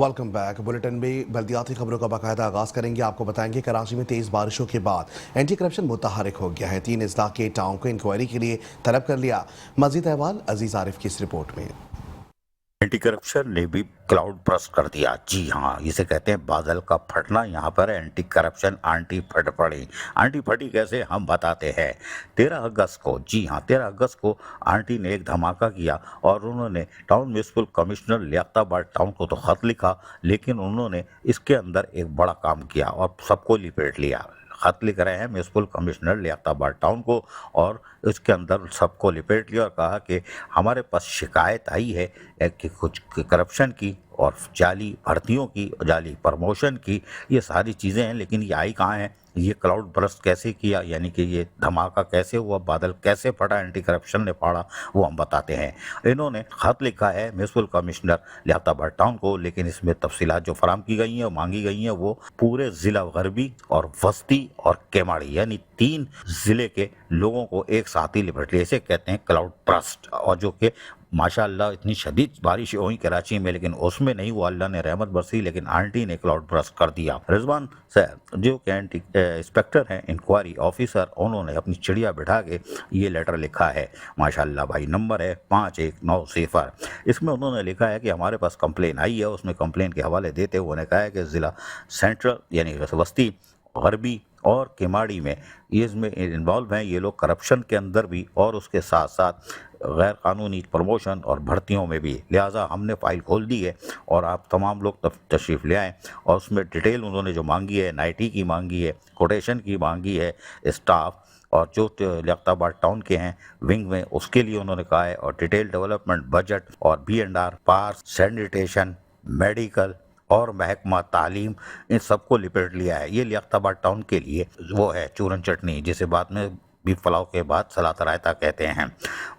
Welcome back. Bulletin में बल्दियाती खबरों का बाकायदा आगाज करेंगे। आपको बताएंगे कराची में तेज बारिशों के बाद एंटी करप्शन मुतहरिक हो गया है। 3 अजला के टाउन को इंक्वायरी के लिए तलब कर लिया। मजीद अहवाल अजीज आरिफ की इस रिपोर्ट में। एंटी करप्शन ने भी क्लाउड बर्स्ट कर दिया। जी हाँ, इसे कहते हैं बादल का फटना। यहाँ पर एंटी करप्शन आंटी फट पड़ी। आंटी फटी कैसे, हम बताते हैं। 13 अगस्त को, जी हाँ 13 अगस्त को आंटी ने एक धमाका किया और उन्होंने town municipal commissioner Liaquatabad town को तो खत लिखा, लेकिन उन्होंने इसके अंदर एक बड़ा काम किया और सबको लिपेट लिया। खत लिख रहे हैं म्यूनिसिपल कमिश्नर लियाकताबाद टाउन को और इसके अंदर सबको लिपेट लिया और कहा कि हमारे पास शिकायत आई है कि कुछ करप्शन की और जाली भर्तियों की, जाली प्रमोशन की, ये सारी चीज़ें हैं, लेकिन ये आई कहाँ हैं, ये क्लाउड बर्स्ट कैसे किया, यानी कि ये धमाका कैसे हुआ, बादल कैसे फटा, एंटी करप्शन ने फाड़ा, वो हम बताते हैं। इन्होंने खत लिखा है म्यूनिसिपल कमिश्नर लियाकताबाद टाउन को, लेकिन इसमें तफसीलात जो फराम की गई हैं और मांगी गई हैं वो पूरे ज़िला गरबी और वस्ती और केमाड़ी यानी 3 ज़िले के लोगों को एक साथ ही लिपट लिया। इसे कहते हैं क्लाउड बर्स्ट। और जो कि माशाअल्लाह इतनी शदीद बारिश हुई कराची में, लेकिन उसमें नहीं हुआ, अल्लाह ने रहमत बरसी, लेकिन आंटी ने क्लाउड बर्स्ट कर दिया। रिजवान सर जो कि इंस्पेक्टर हैं, इंक्वायरी ऑफिसर, उन्होंने अपनी चिड़िया बिठा के ये लेटर लिखा है। माशाअल्लाह भाई, नंबर है 5190। इसमें उन्होंने लिखा है कि हमारे पास कंप्लेन आई है। उसमें कंप्लेन के हवाले देते हुए उन्होंने कहा है कि ज़िला सेंट्रल यानी वस्ती, गरबी और केमाड़ी में ये इसमें इन्वॉल्व हैं ये लोग करप्शन के अंदर भी और उसके साथ साथ गैर कानूनी प्रमोशन और भर्तियों में भी। लिहाजा हमने फ़ाइल खोल दी है और आप तमाम लोग तशरीफ़ ले आएँ। और उसमें डिटेल उन्होंने जो मांगी है, नाइटी की मांगी है, कोटेशन की मांगी है, स्टाफ और जो लियाकताबाद टाउन के हैं विंग में, उसके लिए उन्होंने कहा है, और डिटेल डेवलपमेंट बजट और B&R, पार्स, सैनिटेशन, मेडिकल और महकमा तालीम, इन सबको लिपेट लिया है। ये लियाकताबाद टाउन के लिए वो है चूरन चटनी, जिसे बाद में बीफ पुलाव के बाद सलाद रायता कहते हैं।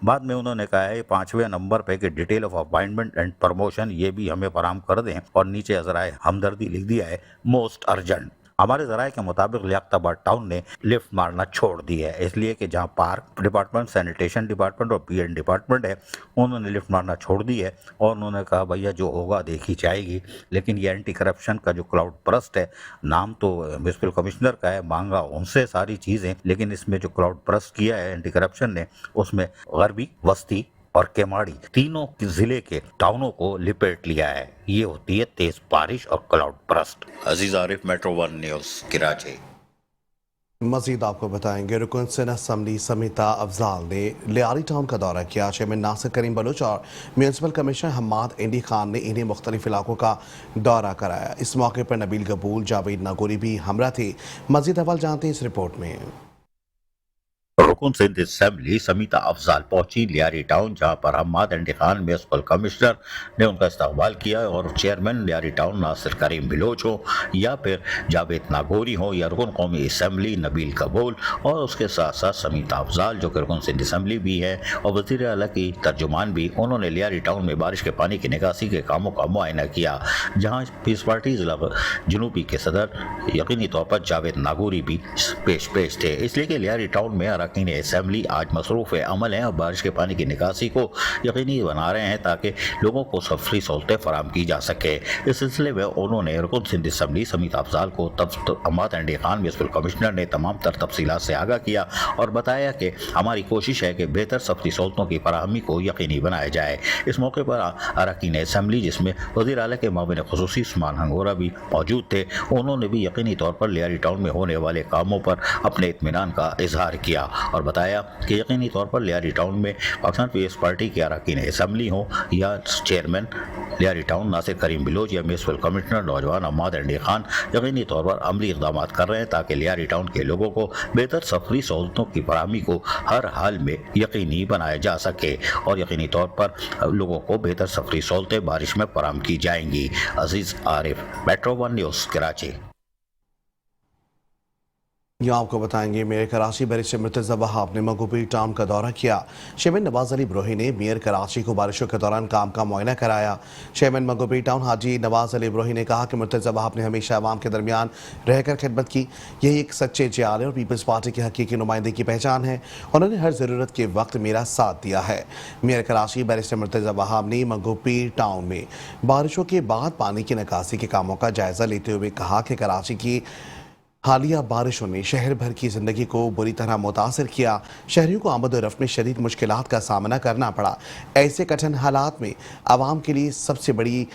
बाद में उन्होंने कहा है 5वें नंबर पे कि detail of appointment and promotion ये भी हमें फराम कर दें, और नीचे ज़राए हमदर्दी लिख दिया है मोस्ट अर्जेंट। हमारे ज़राए के मुताबिक लियाकताबाद टाउन ने लिफ्ट मारना छोड़ दी है, इसलिए कि जहां पार्क डिपार्टमेंट, सैनिटेशन डिपार्टमेंट और पीएन डिपार्टमेंट है, उन्होंने लिफ्ट मारना छोड़ दी है। और उन्होंने कहा भैया जो होगा देखी जाएगी। लेकिन ये एंटी करप्शन का जो क्लाउड बर्स्ट है, नाम तो म्यूनिसिपल कमिश्नर का है, मांगा उनसे सारी चीज़ें, लेकिन इसमें जो क्लाउड बर्स्ट किया है एंटी करप्शन ने, उसमें गरबी, वस्ती और केमाड़ी तीनों जिले के टाउनों को लिपेट लिया है। ये होती है तेज बारिश और क्लाउड बर्स्ट। अजीज आरिफ, Metro 1 न्यूज़, कराची। मजीद आपको बताएंगे रुकन सिंध असम्बली समीता अफजाल ने लियारी टाउन का दौरा किया। चेयरमैन नासिर करीम बलोच और म्यूनसिपल कमिश्नर हम्माद इंडी खान ने इन्हें मुख्तलिफ इलाकों का दौरा कराया। इस मौके पर नबील कबूल, जावेद नागौरी भी हमरा थे। मजीद अहवाल जानते हैं इस रिपोर्ट में। रुकन सिंध असम्बली समीता अफजाल पहुंची लियारी टाउन, जहां पर हम्माद इंडी खान म्यूनिसिपल कमिश्नर ने उनका इस्तकबाल किया। और चेयरमैन लियारी टाउन नासिर करीम बलोच हो या फिर जावेद नागौरी हो या रुकन कौमी असम्बली नबील कबूल और उसके साथ साथ समीता अफजाल जो कि रुकन सिंध असम्बली भी है और वज़ीर आला की तर्जुमान भी, उन्होंने लियारी टाउन में बारिश के पानी की निकासी के कामों का मुआयना किया। जहाँ पीस पार्टी जिला जनूबी के सदर यकीनी तौर पर जावेद नागौरी भी पेश थे, इसलिए कि लियारी टाउन में अरकान असम्बली आज मसरूफ़ अमल हैं और बारिश के पानी की निकासी को यकीनी बना रहे हैं ताकि लोगों को सफरी सहूलतें फराम की जा सके। इस सिलसिले में उन्होंने रुकन सिंध असम्बली समीता अफजाल को हम्माद इंडी खान म्यूनिसिपल कमिश्नर ने तमाम तर तफसीलात से आगाह किया और बताया कि हमारी कोशिश है कि बेहतर सफरी सहूलतों की फराहमी को यकीनी बनाया जाए। इस मौके पर अरकान असम्बली जिसमें वज़ीर आला के मामले खुसूसी उस्मान हंगोरा भी मौजूद थे, उन्होंने भी यकीनी तौर पर लियारी टाउन में होने वाले कामों पर अपने इत्मीनान का इजहार किया और बताया कि यकीनी तौर पर लियारी टाउन में पाकिस्तान पीपल्स पार्टी के अरकान असम्बली हो या चेयरमैन लियारी टाउन नासिर करीम बलोच या म्यूनिसिपल कमिश्नर नौजवान हम्माद इंडी खान यकीनी तौर पर अमली इक़दाम कर रहे हैं ताकि लियारी टाउन के लोगों को बेहतर सफरी सहूलतों की फराहमी को हर हाल में यकीनी बनाया जा सके और यकीनी तौर पर लोगों को बेहतर सफरी सहूलतें बारिश में फराहम की जाएंगी। अजीज आरिफ, Metro 1 न्यूज़, कराची। यहाँ आपको बताएंगे मेयर कराची बैरिस्टर मुर्तज़ा वहाब ने मगोपीर टाउन का दौरा किया। चेयरमैन नवाज अली ब्रोही ने मेयर कराची को बारिशों के दौरान काम का मुआयना कराया। चेयरमैन मगोपीर टाउन हाजी नवाज अली ब्रोही ने कहा कि मुर्तज़ा वहाब ने हमेशा अवाम के दरमियान रहकर खिदमत की। यही एक सच्चे जियाले और पीपल्स पार्टी के हकीकी नुमाइंदे की पहचान है। उन्होंने हर ज़रूरत के वक्त मेरा साथ दिया है। मेयर कराची बैरिस्टर मुर्तज़ा वहाब ने मगोपीर टाउन में बारिशों के बाद पानी की निकासी के कामों का जायजा लेते हुए कहा कि कराची की हालिया बारिशों ने शहर भर की जिंदगी को बुरी तरह मुतासर किया। शहरियों को आमद और रफ्त में शदीद मुश्किलात का सामना करना पड़ा। ऐसे कठिन हालात में आवाम के लिए सबसे बड़ी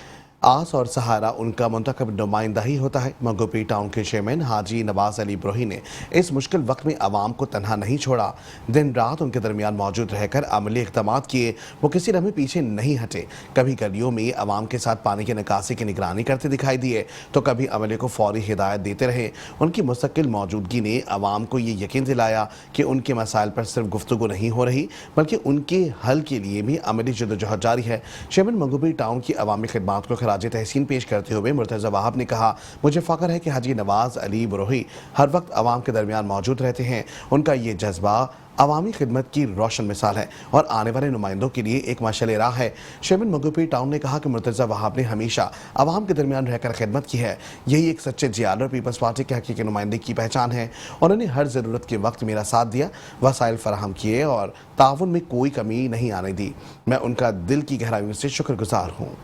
आस और सहारा उनका मुंतखब नुमाइंदा ही होता है। मगोपीर टाउन के चेयरमैन हाजी नवाज अली ब्रोही ने इस मुश्किल वक्त में आवाम को तन्हा नहीं छोड़ा। दिन रात उनके दरमियान मौजूद रहकर अमली इक़दामात किए। वो किसी लम्हे पीछे नहीं हटे। कभी गलियों में आवाम के साथ पानी की निकासी की निगरानी करते दिखाई दिए तो कभी अमले को फौरी हिदायत देते रहे। उनकी मुस्तकिल मौजूदगी ने आवाम को ये यकीन दिलाया कि उनके मसाइल पर सिर्फ गुफ्तगू नहीं हो रही बल्कि उनके हल के लिए भी अमली जद्दोजहद जारी है। चेयरमैन मगोपीर टाउन की अवामी खिदमात को खराज तहसीन पेश करते हुए मुर्तज़ा वहाब ने कहा, मुझे फ़ख्र है कि हाजी नवाज अली ब्रोही हर वक्त आवाम के दरमियान मौजूद रहते हैं। उनका ये जज्बा अवामी खिदमत की रोशन मिसाल है और आने वाले नुमाइंदों के लिए एक मशाल राह है। चेयरमैन मगोपीर टाउन ने कहा कि मुर्तज़ा वहाब ने हमेशा आवाम के दरमियान रहकर खिदमत की है। यही एक सच्चे जियाल और पीपल्स पार्टी के हकीकी नुमाइंदे की पहचान है। उन्होंने हर ज़रूरत के वक्त मेरा साथ दिया, वसाइल फराहम किए और ताउन में कोई कमी नहीं आने दी। मैं उनका दिल की गहराइयों से शुक्रगुजार हूँ।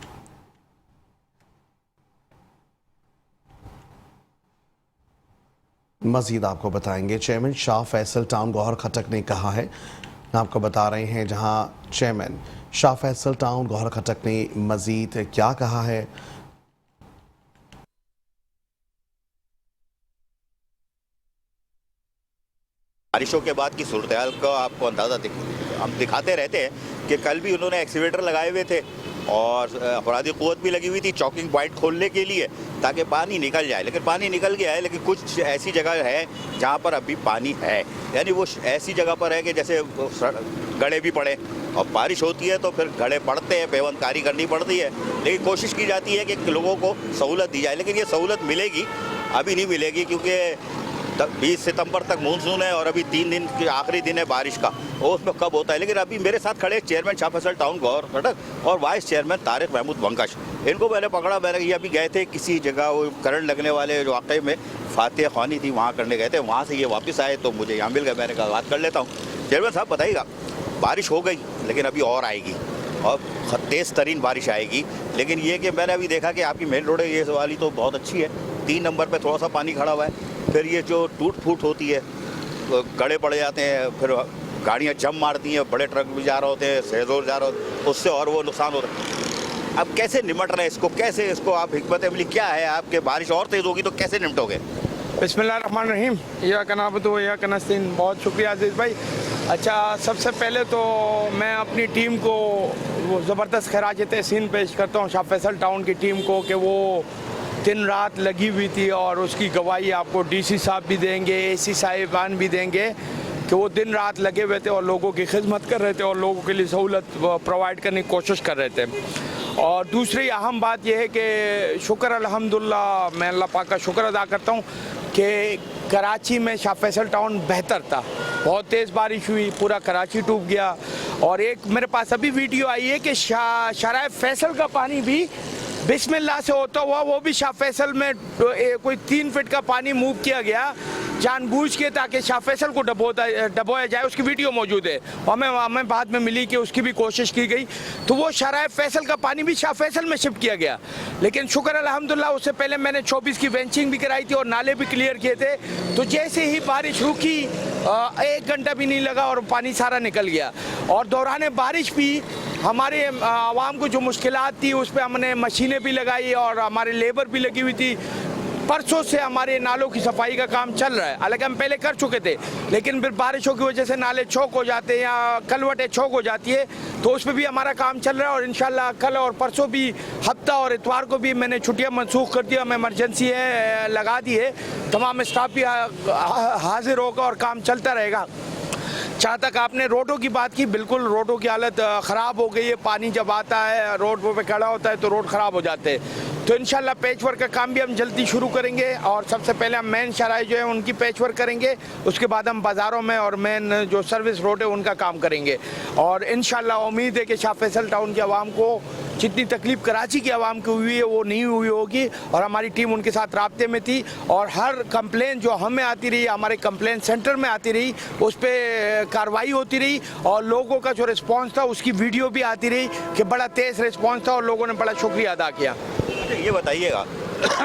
मजीद आपको बताएंगे चेयरमैन शाह फैसल टाउन गौहर खटक ने कहा है। आपको बता रहे हैं जहां चेयरमैन शाह फैसल टाउन गौहर खटक ने मजीद क्या कहा है। बारिशों के बाद की सूरत हाल का आपको अंदाज़ा हम दिखाते रहते हैं कि कल भी उन्होंने एक्सीवेटर लगाए हुए थे और अफरादी क़ुव्वत भी लगी हुई थी चॉकिंग पॉइंट खोलने के लिए ताकि पानी निकल जाए। लेकिन पानी निकल गया है, लेकिन कुछ ऐसी जगह है जहाँ पर अभी पानी है, यानी वो ऐसी जगह पर है कि जैसे गड्ढे भी पड़े और बारिश होती है तो फिर गड्ढे पड़ते हैं, पेवंदकारी करनी पड़ती है। लेकिन कोशिश की जाती है कि लोगों को सहूलत दी जाए, लेकिन ये सहूलत मिलेगी अभी नहीं मिलेगी क्योंकि 20 सितंबर तक मानसून है और अभी 3 दिन के आखिरी दिन है बारिश का, और उसमें कब होता है। लेकिन अभी मेरे साथ खड़े चेयरमैन शाह फैसल टाउन गौहर खटक और वाइस चेयरमैन तारिक महमूद वंकश। इनको मैंने पकड़ा, मैंने ये अभी गए थे किसी जगह वो करंट लगने वाले जो वाक़े में फातिहा ख़्वानी थी वहाँ करने गए थे, वहाँ से ये वापस आए तो मुझे यहाँ मिल गए। मैंने कहा बात कर लेता हूँ। चेयरमैन साहब बताइएगा, बारिश हो गई लेकिन अभी और आएगी और तेज़ तरीन बारिश आएगी, लेकिन ये कि मैंने अभी देखा कि आपकी मेन रोड है ये वाली तो बहुत अच्छी है, 3 नंबर पे थोड़ा सा पानी खड़ा हुआ है, फिर ये जो टूट फूट होती है तो गड्ढे पड़ जाते हैं, फिर गाड़ियाँ जम मारती हैं, बड़े ट्रक भी जा रहे होते हैं, सहजोर जा रहे होते हैं, उससे और वो नुकसान होता है। अब कैसे निमट रहे हैं इसको, कैसे इसको आप हिकमत अमली क्या है आपके, बारिश और तेज़ होगी तो कैसे निपटोगे? बिस्मिल्लाहिर्रहमानिर्रहीम, या कनाबतु या कनस्तीन। बहुत शुक्रिया अजीज़ भाई। अच्छा, सबसे पहले तो मैं अपनी टीम को वो ज़बरदस्त खराज तहसीन पेश करता हूँ शाह फैसल टाउन की टीम को कि वो दिन रात लगी हुई थी और उसकी गवाही आपको डीसी साहब भी देंगे, एसी साहिबान भी देंगे कि वो दिन रात लगे हुए थे और लोगों की खिदमत कर रहे थे और लोगों के लिए सहूलत प्रोवाइड करने की कोशिश कर रहे थे। और दूसरी अहम बात यह है कि शुक्र अल्हम्दुलिल्लाह, मैं अल्लाह पाक का शुक्र अदा करता हूँ कि कराची में शाह फैसल टाउन बेहतर था। बहुत तेज़ बारिश हुई, पूरा कराची डूब गया। और एक मेरे पास अभी वीडियो आई है कि शराय फैसल का पानी भी बिस्मिल्लाह से होता हुआ वो भी शाह फैसल में कोई 3 फीट का पानी मूव किया गया जानबूझ के ताकि शाह फैसल को डबोया जाए। उसकी वीडियो मौजूद है और हमें बाद में मिली कि उसकी भी कोशिश की गई, तो वो शराय फैसल का पानी भी शाह फैसल में शिफ्ट किया गया। लेकिन शुक्र अल्हम्दुलिल्लाह उससे पहले मैंने 24 की बेंचिंग भी कराई थी और नाले भी क्लियर किए थे, तो जैसे ही बारिश रुकी 1 घंटा भी नहीं लगा और पानी सारा निकल गया। और दौरान बारिश भी हमारे आवाम को जो मुश्किलात थी उस पर हमने मशीनें भी लगाई और हमारे लेबर भी लगी हुई थी। परसों से हमारे नालों की सफाई का काम चल रहा है, हालांकि हम पहले कर चुके थे, लेकिन फिर बारिशों की वजह से नाले चौक हो जाते हैं या कलवटें चौक हो जाती है, तो उस पर भी हमारा काम चल रहा है। और इंशाल्लाह कल और परसों भी, हफ्ता और इतवार को भी मैंने छुट्टियां मनसूख कर दी, हमें इमरजेंसी है लगा दी है, तमाम स्टाफ भी हाजिर होगा और काम चलता रहेगा। जहाँ तक आपने रोडों की बात की, बिल्कुल रोडों की हालत ख़राब हो गई है। पानी जब आता है रोड पे खड़ा होता है तो रोड ख़राब हो जाते हैं। तो इंशाल्लाह पैच वर्क का काम भी हम जल्दी शुरू करेंगे और सबसे पहले हम मेन शराइ जो है उनकी पैच वर्क करेंगे, उसके बाद हम बाज़ारों में और मेन जो सर्विस रोड है उनका काम करेंगे। और इंशाल्लाह उम्मीद है कि शाह फैसल टाउन की आवाम को जितनी तकलीफ कराची की आवाम की हुई है वो नहीं हुई होगी, और हमारी टीम उनके साथ राब्ते में थी और हर कंप्लेन जो हमें आती रही, हमारे कंप्लेन सेंटर में आती रही, उस पर कार्रवाई होती रही और लोगों का जो रिस्पांस था उसकी वीडियो भी आती रही कि बड़ा तेज़ रिस्पांस था और लोगों ने बड़ा शुक्रिया अदा किया। ये बताइएगा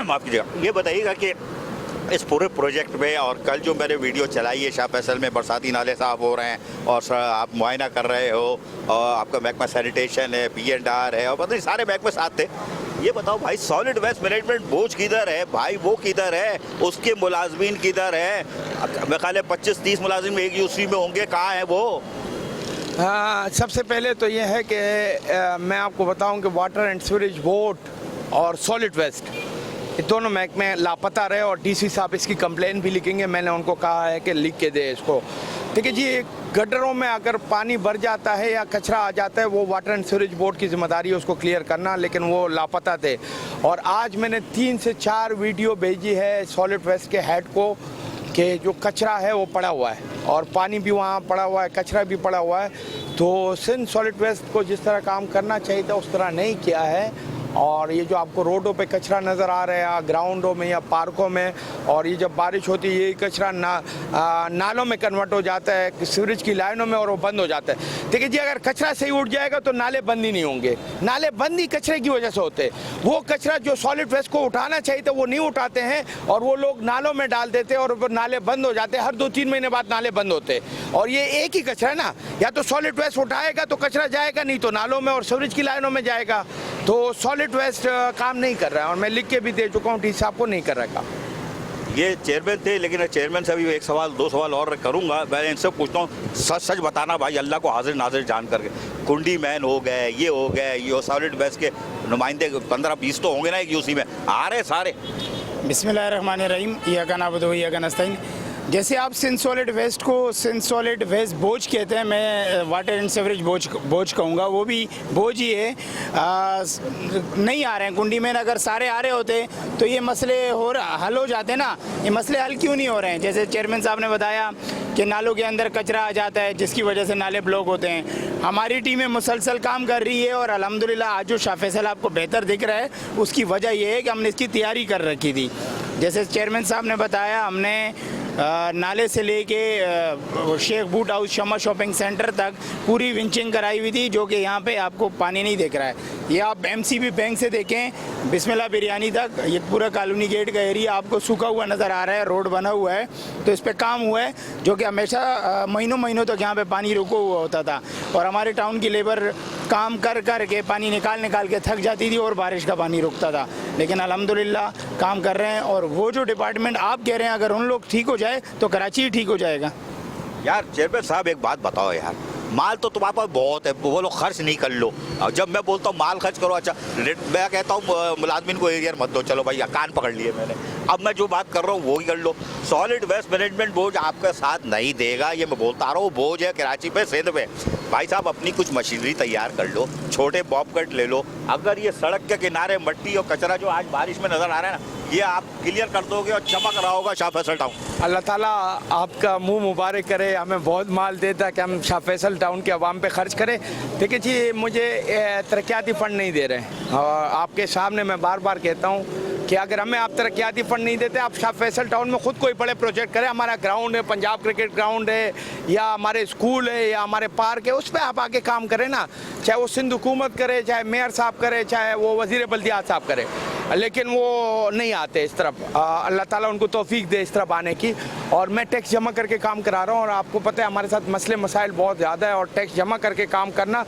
माफ़ कीजिएगा, ये बताइएगा कि इस पूरे प्रोजेक्ट में, और कल जो मैंने वीडियो चलाई है शाह फैसल में बरसाती नाले साफ हो रहे हैं और आप मुआयना कर रहे हो और आपका महकमा सैनिटेशन है, P&R है और पता नहीं सारे महकमे साथ थे, ये बताओ भाई सॉलिड वेस्ट मैनेजमेंट बोर्ड किधर है भाई, वो किधर है, उसके मुलाजमीन किधर है? मेरे ख्याल है 25-30 मुलाजिम एक यूसी में होंगे, कहाँ है वो? सबसे पहले तो ये है कि मैं आपको बताऊं कि वाटर एंड सीवरेज बोर्ड और सॉलिड वेस्ट ये दोनों महकमे लापता रहे और डीसी साहब इसकी कंप्लेन भी लिखेंगे। मैंने उनको कहा है कि लिख के दे इसको। देखिए जी, गड्ढरों में अगर पानी भर जाता है या कचरा आ जाता है वो वाटर एंड सीवरेज बोर्ड की जिम्मेदारी है उसको क्लियर करना, लेकिन वो लापता थे। और आज मैंने 3 से 4 वीडियो भेजी है सॉलिड वेस्ट के हेड को कि जो कचरा है वो पड़ा हुआ है और पानी भी वहाँ पड़ा हुआ है, कचरा भी पड़ा हुआ है। तो सिंध सॉलिड वेस्ट को जिस तरह काम करना चाहिए था उस तरह नहीं किया है। और ये जो आपको रोडों पे कचरा नज़र आ रहा है या ग्राउंडों में या पार्कों में, और ये जब बारिश होती है ये कचरा नालों में कन्वर्ट हो जाता है, सीवरेज की लाइनों में, और वो बंद हो जाता है। देखिए जी, अगर कचरा सही उठ जाएगा तो नाले बंद ही नहीं होंगे। नाले बंद ही कचरे की वजह से होते हैं। वो कचरा जो सॉलिड वेस्ट को उठाना चाहिए था वो नहीं उठाते हैं और वो लोग नालों में डाल देते हैं और नाले बंद हो जाते हैं। हर 2-3 महीने बाद नाले बंद होते हैं। और ये एक ही कचरा है ना, या तो सॉलिड वेस्ट उठाएगा तो कचरा जाएगा, नहीं तो नालों में और सीवरेज की लाइनों में जाएगा। तो सॉलिड वेस्ट काम नहीं कर रहा है और मैं लिख के भी दे चुका हूँ डी साहब को, नहीं कर रहा है काम। ये चेयरमैन थे, लेकिन चेयरमैन से भी एक सवाल 2 सवाल और करूंगा। मैं इनसे पूछता हूँ, सच सच बताना भाई, अल्लाह को हाजिर नाजिर जान करके, कुंडी मैन हो गए, ये हो गए, ये सॉलिड वेस्ट के नुमाइंदे 15-20 तो होंगे ना एक यूसी में, आ रहे सारे? बिस्मिल्लाहिर्रहमानिर्रहीम, इय्याका नअबुदु व इय्याका नस्तईन। जैसे आप सिंध सॉलिड वेस्ट को सिंध सॉलिड वेस्ट बोझ कहते हैं, मैं वाटर एंड सीवरेज बोझ कहूँगा, वो भी बोझ ही है। नहीं आ रहे हैं कुंडी में, अगर सारे आ रहे होते तो ये मसले हल हो जाते ना। ये मसले हल क्यों नहीं हो रहे हैं? जैसे चेयरमैन साहब ने बताया कि नालों के अंदर कचरा आ जाता है जिसकी वजह से नाले ब्लॉक होते हैं। हमारी टीमें मुसलसल काम कर रही है और अल्हम्दुलिल्लाह आज जो शाह फैसल आपको बेहतर दिख रहा है उसकी वजह यह है कि हमने इसकी तैयारी कर रखी थी। जैसे चेयरमैन साहब ने बताया, हमने नाले से लेके शेख बूट हाउस शमा शॉपिंग सेंटर तक पूरी विंचिंग कराई हुई थी, जो कि यहाँ पे आपको पानी नहीं दिख रहा है। ये आप MCB बैंक से देखें बिस्मिल्लाह बिरयानी तक, ये पूरा कॉलोनी गेट का एरिया आपको सूखा हुआ नज़र आ रहा है, रोड बना हुआ है। तो इस पर काम हुआ है, जो कि हमेशा महीनों तक यहाँ पे पानी रुका हुआ होता था और हमारे टाउन की लेबर काम कर के पानी निकाल के थक जाती थी और बारिश का पानी रुकता था। लेकिन अल्हम्दुलिल्लाह काम कर रहे हैं और वो जो डिपार्टमेंट आप कह रहे हैं अगर उन लोग ठीक हो जाए तो कराची ही ठीक हो जाएगा। यार चेयरमैन साहब एक बात बताओ यार, माल तो तुम्हारे पास बहुत है, बोलो खर्च नहीं कर लो। और जब मैं बोलता हूँ माल खर्च करो, अच्छा मैं कहता हूँ मुलाजमिन को एरियर मत दो, चलो भाई कान पकड़ लिए मैंने। अब मैं जो बात कर रहा हूँ वो ही कर लो। सॉलिड वेस्ट मैनेजमेंट बोर्ड आपका साथ नहीं देगा, ये मैं बोलता रहा हूँ। बोझ है कराची पे, सिंध पे। भाई साहब अपनी कुछ मशीनरी तैयार कर लो, छोटे बॉब कट ले लो। अगर ये सड़क के किनारे मट्टी और कचरा जो आज बारिश में नजर आ रहा है ना, ये आप क्लियर कर दोगे और चमक रहा होगा शाह फैसल टाउन। अल्लाह ताला आपका मुंह मुबारक करे, हमें बहुत माल देता है कि हम शाह फैसल टाउन के अवाम पे खर्च करें। देखिए जी, मुझे तरक्याती फ़ंड नहीं दे रहे और आपके सामने मैं बार बार कहता हूँ कि अगर हमें आप तरक्याती फ़ंड नहीं देते, आप शाह फैसल टाउन में ख़ुद कोई बड़े प्रोजेक्ट करें। हमारा ग्राउंड है, पंजाब क्रिकेट ग्राउंड है, या हमारे स्कूल है, या हमारे पार्क है, उस पर आप आके काम करें ना। चाहे वो सिंध हुकूमत करे, चाहे मेयर साहब करे, चाहे वो वज़ीर बल्दियात साहब करे, लेकिन वो नहीं आते इस तरफ। अल्लाह ताला उनको तौफीक दे इस तरफ आने की। और मैं टैक्स जमा करके काम करा रहा हूँ और आपको पता है हमारे साथ मसले मसाइल बहुत ज़्यादा है और टैक्स जमा करके काम करना,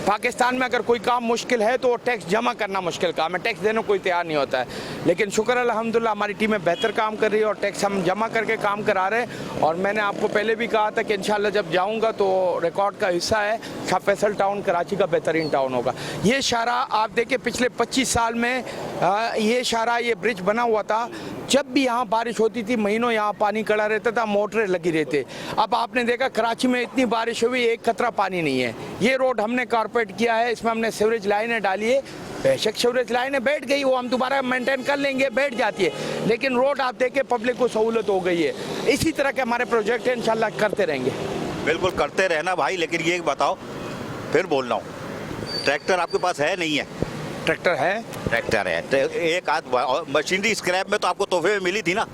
पाकिस्तान में अगर कोई काम मुश्किल है तो टैक्स जमा करना मुश्किल काम है। टैक्स देने को कोई तैयार नहीं होता है, लेकिन शुक्र अल्हम्दुलिल्लाह हमारी टीमें बेहतर काम कर रही है और टैक्स हम जमा करके काम करा रहे हैं। और मैंने आपको पहले भी कहा था कि इंशाल्लाह जब जाऊँगा तो रिकॉर्ड का हिस्सा है, शाह फैसल टाउन कराची का बेहतरीन टाउन होगा। ये शाहरा आप देखिए पिछले 25 साल में ये शाहरा, ये ब्रिज बना हुआ था, जब भी यहाँ बारिश होती थी महीनों यहाँ पानी खड़ा रहता था, मोटरें लगी रहते। अब आपने देखा कराची में इतनी बारिश हुई, एक कतरा पानी नहीं है। ये रोड हमने कारपेट किया है, इसमें हमने सीवरेज लाइनें डाली है, बेशक सीवरेज लाइनें बैठ गई, वो हम दोबारा मेंटेन कर लेंगे, बैठ जाती है, लेकिन रोड आप देखें पब्लिक को सहूलत हो गई है। इसी तरह के हमारे प्रोजेक्ट हैं, इंशाल्लाह करते रहेंगे। बिल्कुल करते रहना भाई, लेकिन ये बताओ, फिर बोल रहा हूँ, ट्रैक्टर आपके पास है नहीं है? ट्रैक्टर है, ट्रैक्टर है तो एक आध मशीनरी स्क्रैप में तो आपको तोहफे में मिली थी ना?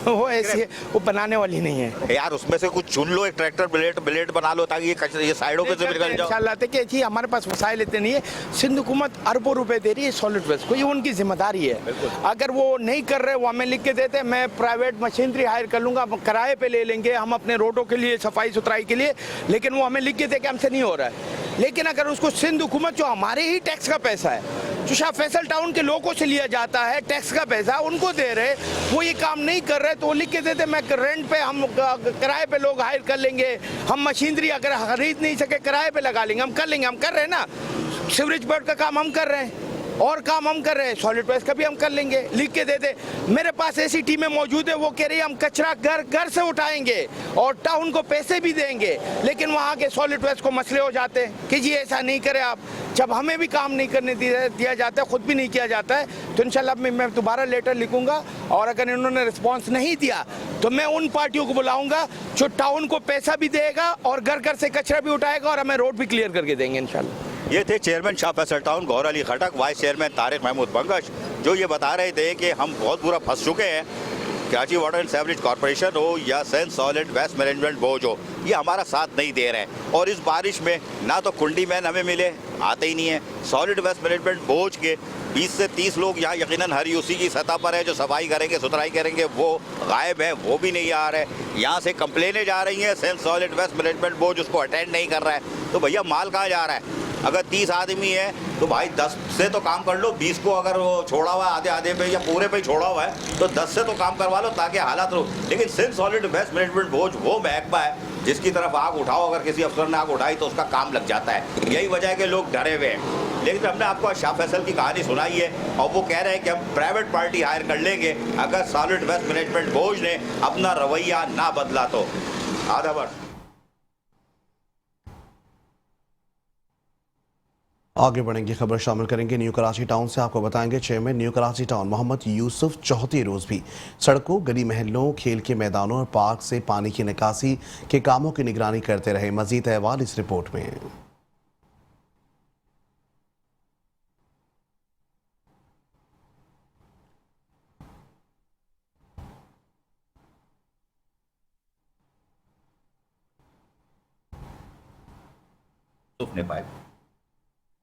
वो ऐसी है, वो बनाने वाली नहीं है यार उसमें से कुछ चुन लो, एक ट्रैक्टर ब्लेड बना लो ताकि ये साइडों पे से निकल जाओ। इंशाल्लाह देखिए जी, हमारे पास वसाइल इतने नहीं है। सिंध हुकूमत अरबों रुपए दे रही है सॉलिड वेस्ट को, ये उनकी जिम्मेदारी है। अगर वो नहीं कर रहे, वो हमें लिख के देते, मैं प्राइवेट मशीनरी हायर कर लूंगा, किराए पे ले लेंगे हम अपने रोडों के लिए, सफाई सुथराई के लिए, लेकिन वो हमें लिख के दे कि हमसे नहीं हो रहा है। लेकिन अगर उसको सिंध हुकूमत, जो हमारे ही टैक्स का पैसा है, जो शाह फैसल टाउन के लोगों से लिया जाता है, टैक्स का पैसा उनको दे रहे, वो ये काम नहीं कर रहे, तो वो लिख के देते मैं रेंट पे, हम किराए पे लोग हायर कर लेंगे, हम मशीनरी अगर खरीद नहीं सके किराए पे लगा लेंगे, हम कर लेंगे। हम कर रहे हैं ना, सीवरेज बोर्ड का काम हम कर रहे हैं और काम हम कर रहे हैं, सॉलिड वेस्ट का भी हम कर लेंगे, लिख के दे दे। मेरे पास ऐसी टीमें मौजूद है, वो कह रही है हम कचरा घर से उठाएंगे और टाउन को पैसे भी देंगे, लेकिन वहाँ के सॉलिड वेस्ट को मसले हो जाते हैं कि जी ऐसा नहीं करें आप। जब हमें भी काम नहीं करने दिया जाता है, खुद भी नहीं किया जाता है, तो इंशाल्लाह मैं दोबारा लेटर लिखूंगा, और अगर इन्होंने रिस्पॉन्स नहीं दिया तो मैं उन पार्टियों को बुलाऊंगा जो टाउन को पैसा भी देगा और घर से कचरा भी उठाएगा और हमें रोड भी क्लियर करके देंगे इंशाल्लाह। ये थे chairman Shah Faisal town Gohar Ali Khattak, vice chairman Tariq Mahmood Bangash, जो ये बता रहे थे कि हम बहुत बुरा फंस चुके हैं। Karachi water and sewerage corporation हो या Sindh solid waste management board हो, ये हमारा साथ नहीं दे रहे हैं। और इस बारिश में ना तो कुंडी मैन हमें मिले, आते ही नहीं है। सॉलिड वेस्ट मैनेजमेंट बोर्ड के 20 से 30 लोग यहाँ यकीनन हर यूसी की सतह पर है, जो सफाई करेंगे, सुथराई करेंगे, वो गायब है, वो भी नहीं आ रहे। यहाँ से कंप्लेनें जा रही हैं, Sindh solid waste management board उसको अटेंड नहीं कर रहा है। तो भैया माल कहाँ जा रहा है? अगर 30 आदमी है तो भाई 10 से तो काम कर लो, 20 को अगर वो छोड़ा हुआ है आधे पे या पूरे पे छोड़ा हुआ है तो 10 से तो काम करवा लो ताकि हालात रो। लेकिन Sindh solid waste management board वो महकमा है जिसकी तरफ आग उठाओ, अगर किसी अफसर ने आग उठाई तो उसका काम लग जाता है। यही वजह है कि लोग डरे हुए हैं। लेकिन हमने आपको शाह फैसल की कहानी सुनाई है और वो कह रहे हैं कि हम प्राइवेट पार्टी हायर कर लेंगे अगर सॉलिड वेस्ट मैनेजमेंट बोर्ड ने अपना रवैया ना बदला तो। आधा वर्ष आगे बढ़ेंगे, खबर शामिल करेंगे न्यू कराची टाउन से। आपको बताएंगे chairman new Karachi town Mohammad Yousuf चौथे रोज भी सड़कों, गली महलों, खेल के मैदानों और पार्क से पानी की निकासी के कामों की निगरानी करते रहे। मजीद अहवाल इस रिपोर्ट में।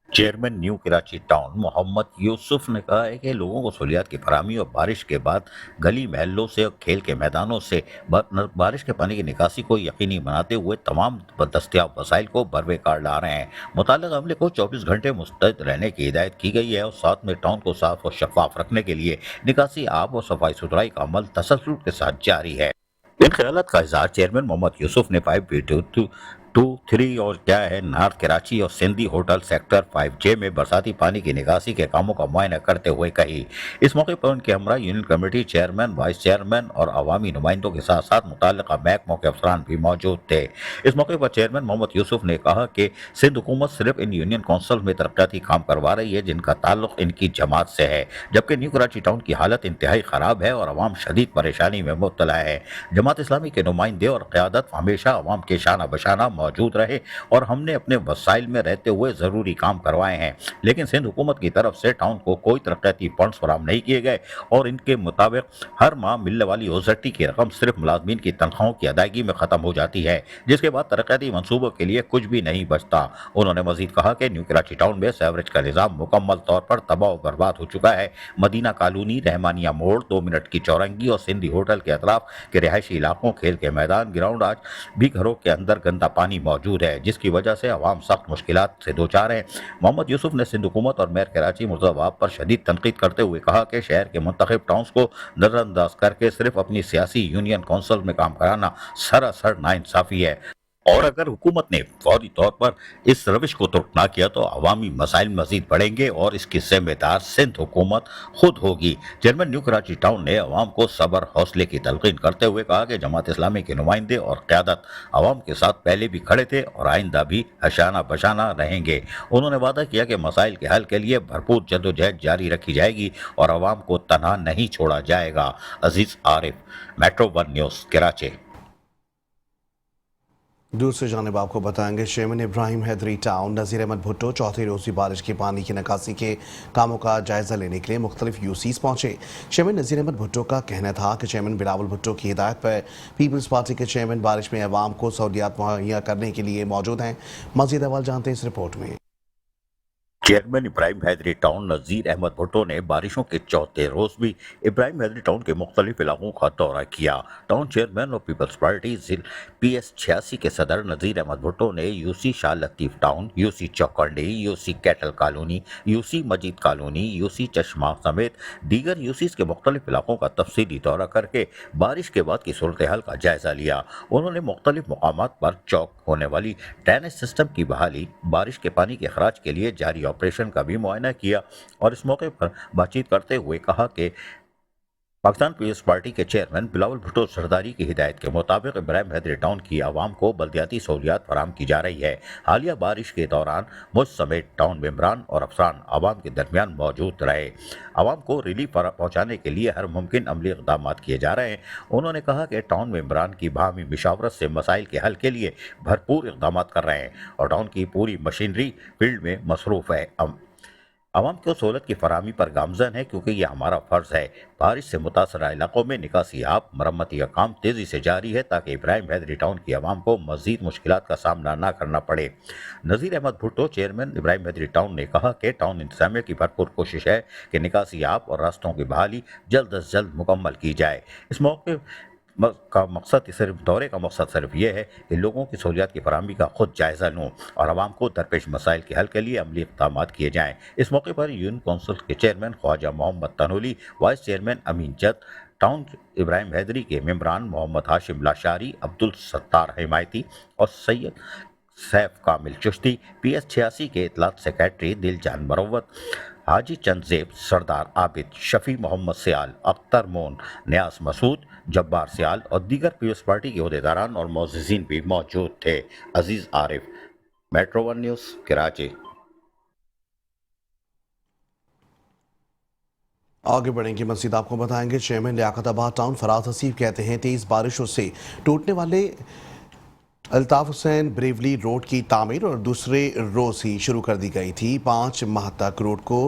Chairman new Karachi town Mohammad Yousuf ने कहा है कि लोगों को सहूलियात की फराहमी और बारिश के बाद गली महलों से और खेल के मैदानों से बारिश के पानी की निकासी को यकीनी बनाते हुए तमाम दस्तियाब वसाइल को बरवेकार ला रहे हैं। मुताल्लिक़ अमले को 24 घंटे मुस्तैद रहने की हिदायत की गई है और साथ में टाउन को साफ और शफाफ रखने के लिए निकासी, आब और सफाई सुथराई का अमल तसल्सल के साथ जारी है। इन ख्यालात का इज़हार चेयरमैन मोहम्मद यूसुफ ने 5B2-3 और क्या है नॉर्थ कराची और सिंधी होटल सेक्टर 5J में बरसाती पानी की निकासी के कामों का मुआयना करते हुए कही। इस मौके पर उनके हमरा union committee chairman, vice chairman और अवामी नुमाइंदों के साथ साथ मुताल्लिका महकमों के अफसरान भी मौजूद थे। इस मौके पर चेयरमैन मोहम्मद यूसुफ ने कहा कि सिंध हुकूमत सिर्फ इन यूनियन कौंसिल में तरक्याती काम करवा रही है जिनका ताल्लुक इनकी जमात से है, जबकि न्यू कराची टाउन की हालत इंतहाई ख़राब है और अवाम शदीद परेशानी में मुब्तला है। जमात इस्लामी के नुमाइंदे और क़यादत हमेशा अवाम के शाना बशाना मौजूद रहे और हमने अपने वसाइल में रहते हुए ज़रूरी काम करवाए हैं, लेकिन सिंध हुकूमत की तरफ से टाउन को कोई तरक्याती फंड्स फराहम नहीं किए गए और इनके मुताबिक हर माह मिलने वाली ओज़टी की रकम सिर्फ मुलाजमीन की तनख्वाहों की अदायगी में ख़त्म हो जाती है, जिसके बाद तरक्याती मनसूबों के लिए कुछ भी नहीं बचता। उन्होंने मजीद कहा कि न्यू कराची टाउन में सेवरेज का निज़ाम मुकम्मल तौर पर तबाह बर्बाद हो चुका है। मदीना कॉलोनी, रहमानिया मोड़, 2 मिनट की चौरंगी और सिंधी होटल के अतराफ के रिहायशी इलाकों, खेल के मैदान, ग्राउंड आज भी घरों के अंदर गंदा पानी मौजूद है, जिसकी वजह से अवाम सख्त मुश्किलात से दो चार हैं। मोहम्मद यूसुफ ने सिंध हुकूमत और मेयर कराची मुर्तज़ाबाद पर शदीद तनकीद करते हुए कहा कि शहर के मुंतखब टाउन्स को नज़रअंदाज करके सिर्फ अपनी सियासी यूनियन कौंसिल में काम कराना सरासर नाइंसाफ़ी है। और अगर हुकूमत ने फौरी तौर पर इस रविश को तुर्क ना किया तो अवामी मसाइल मजीद बढ़ेंगे और इसकी जिम्मेदार सिंध हुकूमत खुद होगी। चेयरमैन न्यू कराची टाउन ने अवाम को सब्र हौसले की तलकीन करते हुए कहा कि जमात इस्लामी के नुमाइंदे और क़यादत अवाम के साथ पहले भी खड़े थे और आइंदा भी हशाना बशाना रहेंगे। उन्होंने वादा किया कि मसाइल के हल के लिए भरपूर जद्दोजहद जारी रखी जाएगी और अवाम को तनहा नहीं छोड़ा जाएगा। अजीज आरिफ, मेट्रो 1 न्यूज़, कराची। दूसरी जानिब आपको बताएंगे चेयरमैन इब्राहिम हैदरी टाउन नज़ीर अहमद भुट्टो चौथी रोज़ी बारिश के पानी की निकासी के कामों का जायजा लेने के लिए मुख्तलिफ यूसीज पहुंचे। चेयरमैन नज़ीर अहमद भुट्टो का कहना था कि चेयरमैन बिलावल भुट्टो की हिदायत पर पीपल्स पार्टी के चेयरमैन बारिश में अवाम को सहूलियात मुहैया करने के लिए मौजूद हैं। मज़ीद अहवाल जानते हैं इस रिपोर्ट में। चेयरमैन इब्राहिम हैदरी टाउन नज़ीर अहमद भुट्टो ने बारिशों के चौथे रोज भी इब्राहिम हैदरी टाउन के मुख्तलिफ इलाकों का दौरा किया। टाउन चेयरमैन और पीपल्स पार्टी PS86 के सदर नज़ीर अहमद भुट्टो ने UC Shah Latif town, UC Chaukandi, UC cattle colony, UC Majeed colony, UC Chashma समेत दीगर यूसीज के मुख्तलिफ इलाकों का तफसीली दौरा करके बारिश के बाद की सूरत हाल का जायजा लिया। उन्होंने मुख्तलिफ मकामात पर चौक होने वाली ड्रेनेज सिस्टम की बहाली, बारिश के पानी के अखराज के लिए जारी ऑपरेशन का भी मुआयना किया और इस मौके पर बातचीत करते हुए कहा कि पाकिस्तान पीपल्स पार्टी के चेयरमैन बिलावल भुट्टो सरदारी की हिदायत के मुताबिक इब्राहिम हैदरी टाउन की आवाम को बल्दियाती सहूलियात फराहम की जा रही है। हालिया बारिश के दौरान मुझ समेत टाउन मेंबरान और अफसरान आवाम के दरमियान मौजूद रहे। आवाम को रिलीफ पहुँचाने के लिए हर मुमकिन अमली इक़दाम किए जा रहे हैं। उन्होंने कहा कि टाउन मेंबरान की बाहमी मुशावरत से मसाइल के हल के लिए भरपूर इक़दाम कर रहे हैं और टाउन की पूरी मशीनरी फील्ड में मसरूफ़ है। आवाम को सहूलत की फराहमी पर गामजन है क्योंकि यह हमारा फ़र्ज़ है। बारिश से मुतासर इलाकों में निकासी आब मरम्मती का काम तेज़ी से जारी है ताकि इब्राहिम हैदरी टाउन की आवाम को मज़ीद मुश्किलात का सामना न करना पड़े। नज़ीर अहमद भुट्टो चेयरमैन इब्राहिम हैदरी टाउन ने कहा कि टाउन इंतजामिया की भरपूर कोशिश है कि निकासी आब और रास्तों की बहाली जल्द अज जल्द मुकम्मल की जाए। इस मौके का मकसद दौरे का मकसद सिर्फ ये है कि लोगों की सहूलियात की फराहमी का खुद जायज़ा लूँ और आवाम को दरपेश मसाइल के हल के लिए अमली इक़दाम किए जाएँ। इस मौके पर यूनियन कौंसिल के chairman Khwaja Mohammad Tanoli, vice chairman Amin Jad, town Ibrahim Hydari के मेंबरान मोहम्मद हाशिम लाशारी, अब्दुल सत्तार हिमायती और सैयद सैफ कामिल चिश्ती, PS86 के इतलात सेक्रेटरी दिलजान मरवत, हाजी चंद सरदार आबिद, शफी मोहम्मद सियाल, अख्तर मोन, न्यास मसूद, जब्बार सियाल और दीगर पीपल्स पार्टी के अहदेदारान और मौजूदीन भी मौजूद थे। अजीज आरिफ, मेट्रो 1 न्यूज़, कराची। आगे बढ़ेंगे मज़ीद आपको बताएंगे चेयरमैन लियाकताबाद टाउन फराज हसीब कहते हैं तेज़ बारिशों से टूटने वाले अल्ताफ हुसैन ब्रेवली रोड की तामीर और दूसरे रोज़ ही शुरू कर दी गई थी। 5 माह तक रोड को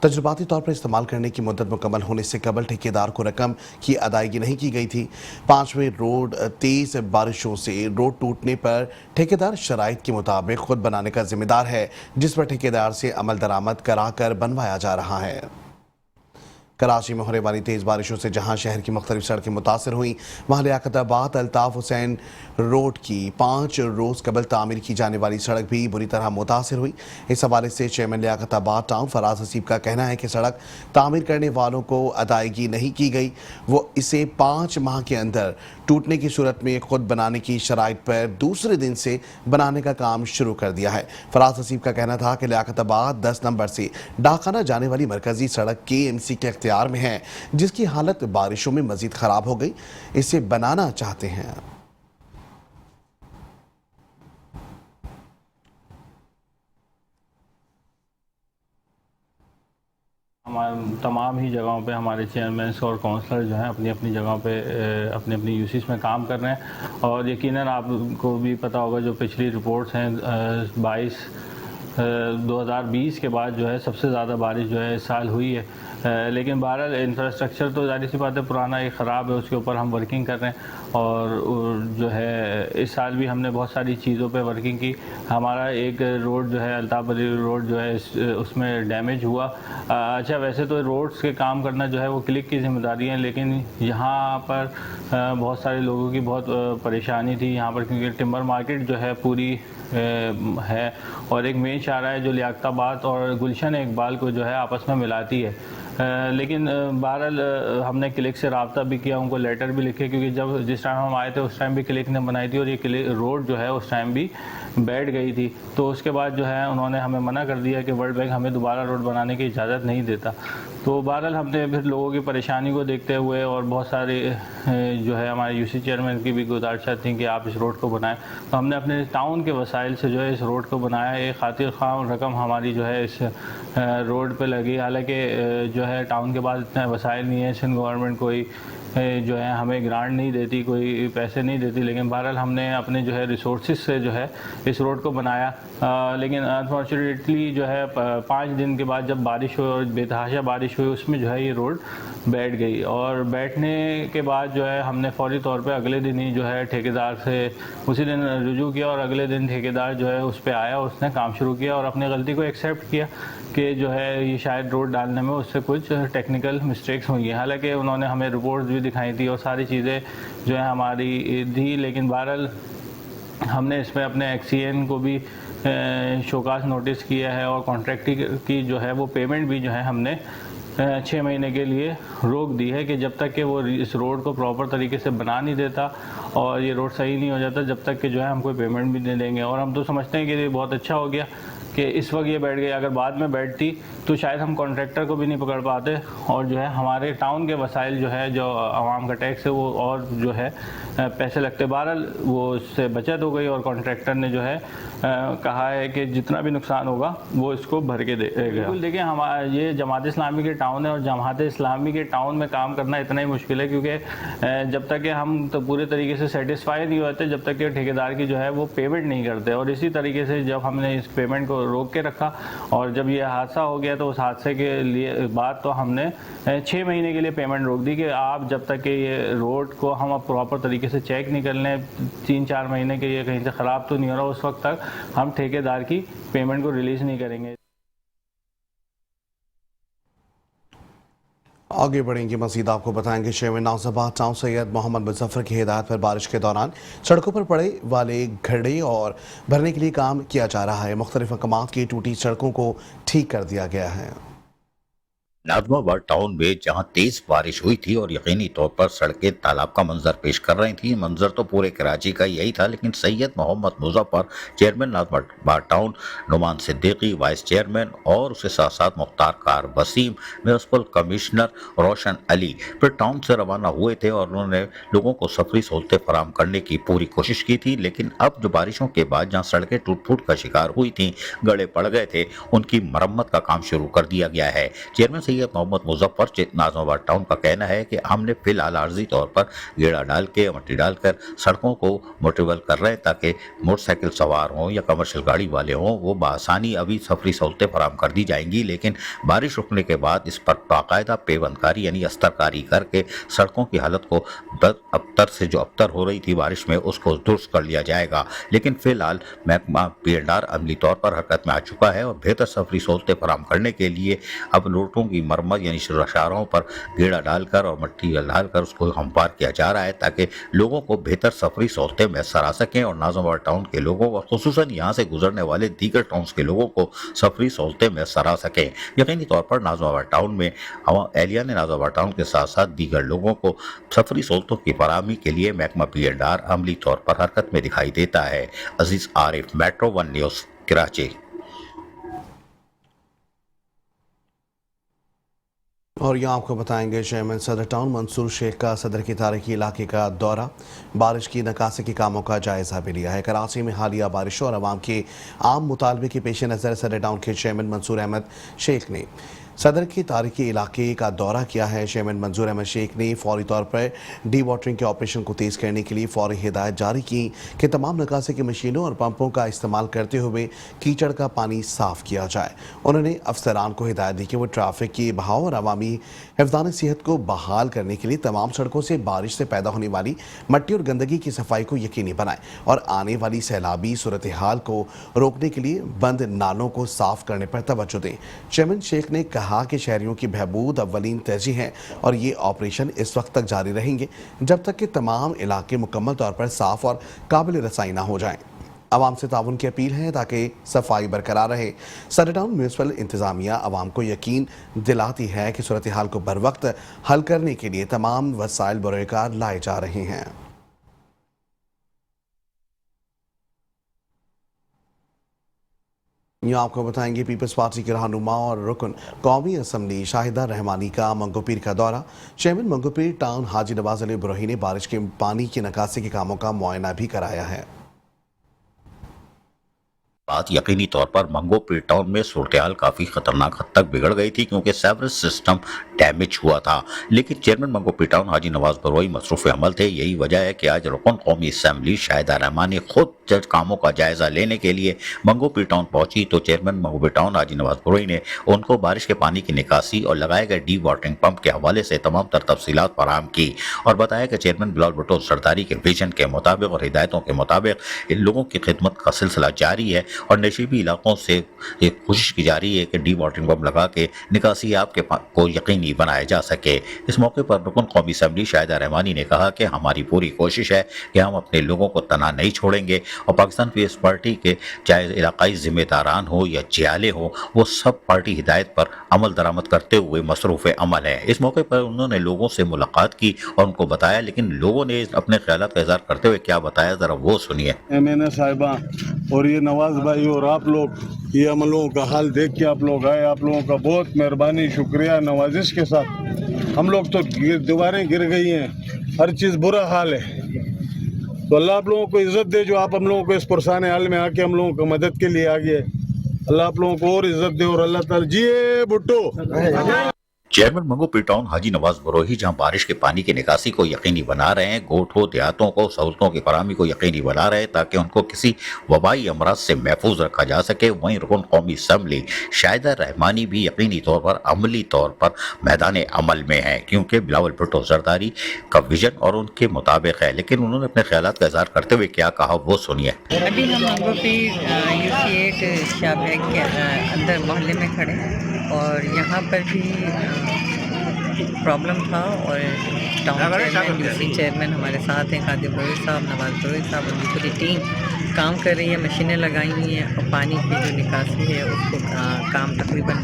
तजुर्बाती तौर पर इस्तेमाल करने की मुद्दत मुकम्मल होने से कबल ठेकेदार को रकम की अदायगी नहीं की गई थी। 5वें रोड तेज़ बारिशों से रोड टूटने पर ठेकेदार शराइत के मुताबिक खुद बनाने का जिम्मेदार है, जिस पर ठेकेदार से अमल दरामद कराकर बनवाया जा रहा है। कराची में होने वाली तेज़ बारिशों से जहां शहर की मुख्तलिफ सड़कें मुतासर हुई, वहाँ लियाकताबाद अल्ताफ हुसैन रोड की 5 रोज़ कबल तामीर की जाने वाली सड़क भी बुरी तरह मुतासर हुई। इस हवाले से चेयरमैन लियाकताबाद टाउन फराज हसीब का कहना है कि सड़क तामीर करने वालों को अदायगी नहीं की गई, वो इसे 5 माह के अंदर टूटने की सूरत में खुद बनाने की शराइत पर दूसरे दिन से बनाने का काम शुरू कर दिया है। फराज हसीब का कहना था कि लियाकताबाद 10 नंबर से डाखाना जाने वाली मरकजी सड़क KMC के इख्तियार में है, जिसकी हालत बारिशों में मजीद खराब हो गई, इसे बनाना चाहते हैं। हमारे तमाम ही जगहों पे हमारे चेयरमैन और काउंसलर जो हैं अपनी अपनी जगहों पे अपनी अपनी यूसीज में काम कर रहे हैं और यकीनन आपको भी पता होगा जो पिछली रिपोर्ट्स हैं 2020 के बाद जो है सबसे ज़्यादा बारिश जो है इस साल हुई है। लेकिन बहरहाल इंफ्रास्ट्रक्चर तो ज़ाहिर सी बात है पुराना एक ख़राब है, उसके ऊपर हम वर्किंग कर रहे हैं और जो है इस साल भी हमने बहुत सारी चीज़ों पे वर्किंग की। हमारा एक रोड जो है अल्ताफ अली रोड जो है उसमें डैमेज हुआ। अच्छा वैसे तो रोड्स के काम करना जो है वो क्लिक की जिम्मेदारी है, लेकिन यहाँ पर बहुत सारे लोगों की बहुत परेशानी थी यहाँ पर, क्योंकि टिम्बर मार्केट जो है पूरी है और एक मेन शाहरा है जो लियाकताबाद और गुलशन इकबाल को जो है आपस में मिलाती है। लेकिन बहरहाल हमने क्लिक से रब्ता भी किया, उनको लेटर भी लिखे, क्योंकि जिस टाइम हम आए थे उस टाइम भी क्लिक ने बनाई थी और ये रोड जो है उस टाइम भी बैठ गई थी। तो उसके बाद जो है उन्होंने हमें मना कर दिया कि वर्ल्ड बैंक हमें दोबारा रोड बनाने की इजाज़त नहीं देता। तो बहरहाल हमने फिर लोगों की परेशानी को देखते हुए और बहुत सारे जो है हमारे यूसी चेयरमैन की भी गुजारिशात थी कि आप इस रोड को बनाएं, तो हमने अपने टाउन के वसाइल से जो है इस रोड को बनाया। एक खातिर ख़ाम रकम हमारी जो है इस रोड पे लगी, हालांकि जो है टाउन के पास इतने वसाइल नहीं है, सिंध गवर्नमेंट कोई जो है हमें ग्रांट नहीं देती, कोई पैसे नहीं देती, लेकिन बहरहाल हमने अपने जो है रिसोर्सेज से जो है इस रोड को बनाया। लेकिन अनफॉर्चुनेटली जो है 5 दिन के बाद जब बारिश हुई और बेतहाशा बारिश हुई, उसमें जो है ये रोड बैठ गई। और बैठने के बाद जो है हमने फौरी तौर पे अगले दिन ही जो है ठेकेदार से उसी दिन रुजू किया और अगले दिन ठेकेदार जो है उस पर आया, उसने काम शुरू किया और अपनी गलती को एक्सेप्ट किया कि जो है ये शायद रोड डालने में उससे कुछ टेक्निकल मिस्टेक्स हुई हैं। हालांकि उन्होंने हमें रिपोर्ट्स भी दिखाई थी और सारी चीज़ें जो है हमारी दी, लेकिन बहरहाल हमने इसमें अपने एक्सीएन को भी शोकास नोटिस किया है और कॉन्ट्रैक्टी की जो है वो पेमेंट भी जो है हमने 6 महीने के लिए रोक दी है कि जब तक कि वो इस रोड को प्रॉपर तरीके से बना नहीं देता और ये रोड सही नहीं हो जाता, जब तक कि जो है हम कोई पेमेंट भी नहीं देंगे। और हम तो समझते हैं कि ये बहुत अच्छा हो गया कि इस वक्त ये बैठ गई, अगर बाद में बैठती तो शायद हम कॉन्ट्रैक्टर को भी नहीं पकड़ पाते और जो है हमारे टाउन के वसाइल जो है, जो आवाम का टैक्स है, वो और जो है पैसे लगते। बहरहाल वो उससे बचत हो गई और कॉन्ट्रैक्टर ने जो है कहा है कि जितना भी नुकसान होगा वो इसको भर के देगा। बिल्कुल देखिए, हमारा ये जमात इस्लामी के टाउन है और जमात इस्लामी के टाउन में काम करना इतना ही मुश्किल है, क्योंकि जब तक कि हम तो पूरे तरीके से सेटिस्फाई नहीं होते, जब तक कि ठेकेदार की जो है वो पेमेंट नहीं करते। और इसी तरीके से जब हमने इस पेमेंट को रोक के रखा और जब ये हादसा हो गया तो उस हादसे के लिए बाद तो हमने 6 महीने के लिए पेमेंट रोक दी कि आप जब तक कि ये रोड को हम अब प्रॉपर तरीके से चेक नहीं कर लें, 3-4 महीने के ये कहीं से ख़राब तो नहीं हो रहा, उस वक्त तक हम ठेकेदार की पेमेंट को रिलीज़ नहीं करेंगे। आगे बढ़ेंगे, मज़ीद आपको बताएंगे चेयरमैन नाज़िबाद टाउन सैयद मोहम्मद मुजफ्फर की हिदायत पर बारिश के दौरान सड़कों पर पड़े वाले गड्ढे और भरने के लिए काम किया जा रहा है। मुख्तलिफ मकामात की टूटी सड़कों को ठीक कर दिया गया है। नाज़िमाबाद टाउन में जहां तेज बारिश हुई थी और यकीनी तौर पर सड़कें तालाब का मंजर पेश कर रही थी, मंजर तो पूरे कराची का यही था, लेकिन Syed Mohammad Muzaffar chairman Nazimabad town, Noman Siddiqui vice chairman और उसके साथ साथ mukhtiarkar Waseem, municipal commissioner Roshan Ali फिर टाउन से रवाना हुए थे और उन्होंने लोगों को सफरी सहूलतें फराम करने की पूरी कोशिश की थी। लेकिन अब जो बारिशों के बाद जहाँ सड़कें टूट फूट का शिकार हुई थी, गड्ढे पड़ गए थे, उनकी मरम्मत का काम शुरू कर दिया गया है। चेयरमैन सैयद मोहम्मद मुजफ्फर नाज़िमाबाद टाउन का कहना है कि हमने फिलहाल आर्जी तौर पर गेड़ा डाल के मट्टी डालकर सड़कों को मोटिवल कर रहे हैं ताकि मोटरसाइकिल सवार हों या कमर्शियल गाड़ी वाले हों, वो बआसानी अभी सफरी सहूलतें फराम कर दी जाएंगी। लेकिन बारिश रुकने के बाद इस पर बाकायदा पेबंदकारी यानी अस्तरकारी करके सड़कों की हालत को अबतर से जो अबतर हो रही थी बारिश में, उसको दुरुस्त कर लिया जाएगा। लेकिन फिलहाल महकमा पीएनआर अमली तौर पर हरकत में आ चुका है और बेहतर सफरी सहूलतें फराम करने के लिए अब रोडों की मरम्मत यानी शाहराहों पर गेड़ा डालकर और मट्टी डालकर उसको हमवार किया जा रहा है ताकि लोगों को बेहतर सफरी सहूलतें मैसर आ सकें और नाज़िमाबाद टाउन के लोगों और खुसूसन यहाँ से गुजरने वाले दीगर टाउन्स के लोगों को सफरी सहूलतें मैसर आ सकें। यकीनी तौर पर नाज़िमाबाद टाउन में एहलिया ने नाज़िमाबाद टाउन के साथ साथ दीगर लोगों को सफरी सहूलतों की फराहमी के लिए महकमा पीएनआर अमली तौर पर हरकत में दिखाई देता है। अजीज आरिफ, मेट्रो 1 न्यूज़, कराची। और यहाँ आपको बताएंगे चेयरमैन सदर टाउन मंसूर शेख का सदर की तारीखी इलाके का दौरा, बारिश की निकासी के कामों का जायजा भी लिया है। कराची में हालिया बारिशों और आवाम के आम मुतालबे के पेश नज़र सदर टाउन के चेयरमैन मंसूर अहमद शेख ने सदर की तारीखी इलाके का दौरा किया है। चेयरमैन मंसूर अहमद शेख ने फौरी तौर पर डी वाटरिंग के ऑपरेशन को तेज़ करने के लिए फौरी हिदायत जारी की कि तमाम निकासी की मशीनों और पंपों का इस्तेमाल करते हुए कीचड़ का पानी साफ किया जाए। उन्होंने अफसरान को हिदायत दी कि वो ट्रैफिक की बहाव और अवामी हिफ्ज़ान सेहत को बहाल करने के लिए तमाम सड़कों से बारिश से पैदा होने वाली मट्टी और गंदगी की सफाई को यकीनी बनाएं और आने वाली सैलाबी सूरत हाल को रोकने के लिए बंद नालों को साफ करने पर तवज्जो दें। चेयरमैन शेख ने कहा कि शहरियों की बहबूद अव्वलीन तरजीह है और ये ऑपरेशन इस वक्त तक जारी रहेंगे जब तक कि तमाम इलाके मुकम्मल तौर पर साफ और काबिल रसाई ना हो जाएं। आवाम से ताउन की अपील है ताकि सफाई बरकरार रहे। सदर टाउन म्यूनसिपल इंतजामिया आवाम को यकीन दिलाती है कि सूरत हाल को बर वक्त हल करने के लिए तमाम वसाइल बरोकार लाए जा रहे हैं। यहाँ आपको बताएंगे पीपल्स पार्टी के रहनुमा और रुकन कौमी असम्बली शाहिदा रहमानी का मंगोपीर का दौरा। चेयरमैन मंगोपीर टाउन हाजी नवाज अली बुरही ने बारिश के पानी की निकासी के कामों का मुआयना भी कराया है। बात यकीनी तौर पर मंगोपीर टाउन में सूरत काफी खतरनाक हद तक बिगड़ गई थी क्योंकि सेवरेज सिस्टम डैमेज हुआ था, लेकिन चेयरमैन मंगोपीर टाउन हाजी नवाज बरोई मसरूफ अमल थे। यही वजह है कि आज रुकन कौमी असम्बली शाहिदा रहमानी खुद जज कामों का जायजा लेने के लिए मंगोपीर टाउन पहुंची तो चेयरमैन मंगोपीर टाउन हाजी नवाज बरोई ने उनको बारिश के पानी की निकासी और लगाए गए डी वाटरिंग पंप के हवाले से तमाम तर तफसीलात फराहम की और बताया कि चेयरमैन बिलावल भुट्टो सरदारी के विजन के मुताबिक और हिदायतों के मुताबिक इन लोगों की खिदमत का सिलसिला जारी है और नशीबी इलाकों से एक कोशिश की जा रही है कि डी वाटरिंग पंप लगा के निकासी आपके को यकीनी बनाया जा सके। इस मौके पर रुकन कौमी असम्बली शाहिदा रहमानी ने कहा कि हमारी पूरी कोशिश है कि हम अपने लोगों को तना नहीं छोड़ेंगे और पाकिस्तान पीपल्स पार्टी के चाहे इलाकाई जिम्मेदारान हो या जियाले हो वो सब पार्टी हिदायत पर अमल दरामद करते हुए मसरूफ़ अमल है। इस मौके पर उन्होंने लोगों से मुलाकात की और उनको बताया, लेकिन लोगों ने अपने ख्यालात का इज़हार करते हुए क्या बताया जरा वो सुनिए। MNA साहिबा और ये नवाज भाई और आप लोग ये हम लोगों का हाल देख के आप लोग आए, आप लोगों का बहुत मेहरबानी शुक्रिया नवाजिश के साथ। हम लोग तो दीवारें गिर गई हैं, हर चीज़ बुरा हाल है, तो अल्लाह आप लोगों को इज़्ज़त दे जो आप हम लोगों को इस पुरसान हाल में आके हम लोगों को मदद के लिए आ गए। अल्लाह आप लोगों को और इज़्ज़त दे और अल्लाह ताला जी भुट्टो। चेयरमैन मंगोपीर टाउन हाजी नवाज बरोही जहां बारिश के पानी की निकासी को यकीनी बना रहे हैं, गोठों देहातों को सहूलतों की फराहमी को यकीनी बना रहे हैं ताकि उनको किसी वबाई अमराज से महफूज रखा जा सके, वहीं रुकन कौमी असम्बली शाहिदा रहमानी भी यकीनी तौर पर अमली तौर पर मैदान अमल में है क्योंकि बिलावल भुट्टो जरदारी का विजन और उनके मुताबिक है। लेकिन उन्होंने अपने ख्यालात का इज़हार करते हुए क्या कहा वो सुनिए। अभी हम मंगोपीर UC8 शाहबाग के अंदर मोहल्ले में खड़े हैं और यहाँ पर भी प्रॉब्लम था और टाउन चेयरमैन UC चेयरमैन हमारे साथ हैं, कादिर बरोई साहब, नवाज बरोई साहब, उनकी पूरी टीम काम कर रही है, मशीनें लगाई हुई हैं और पानी की जो निकासी है उसको काम तकरीबन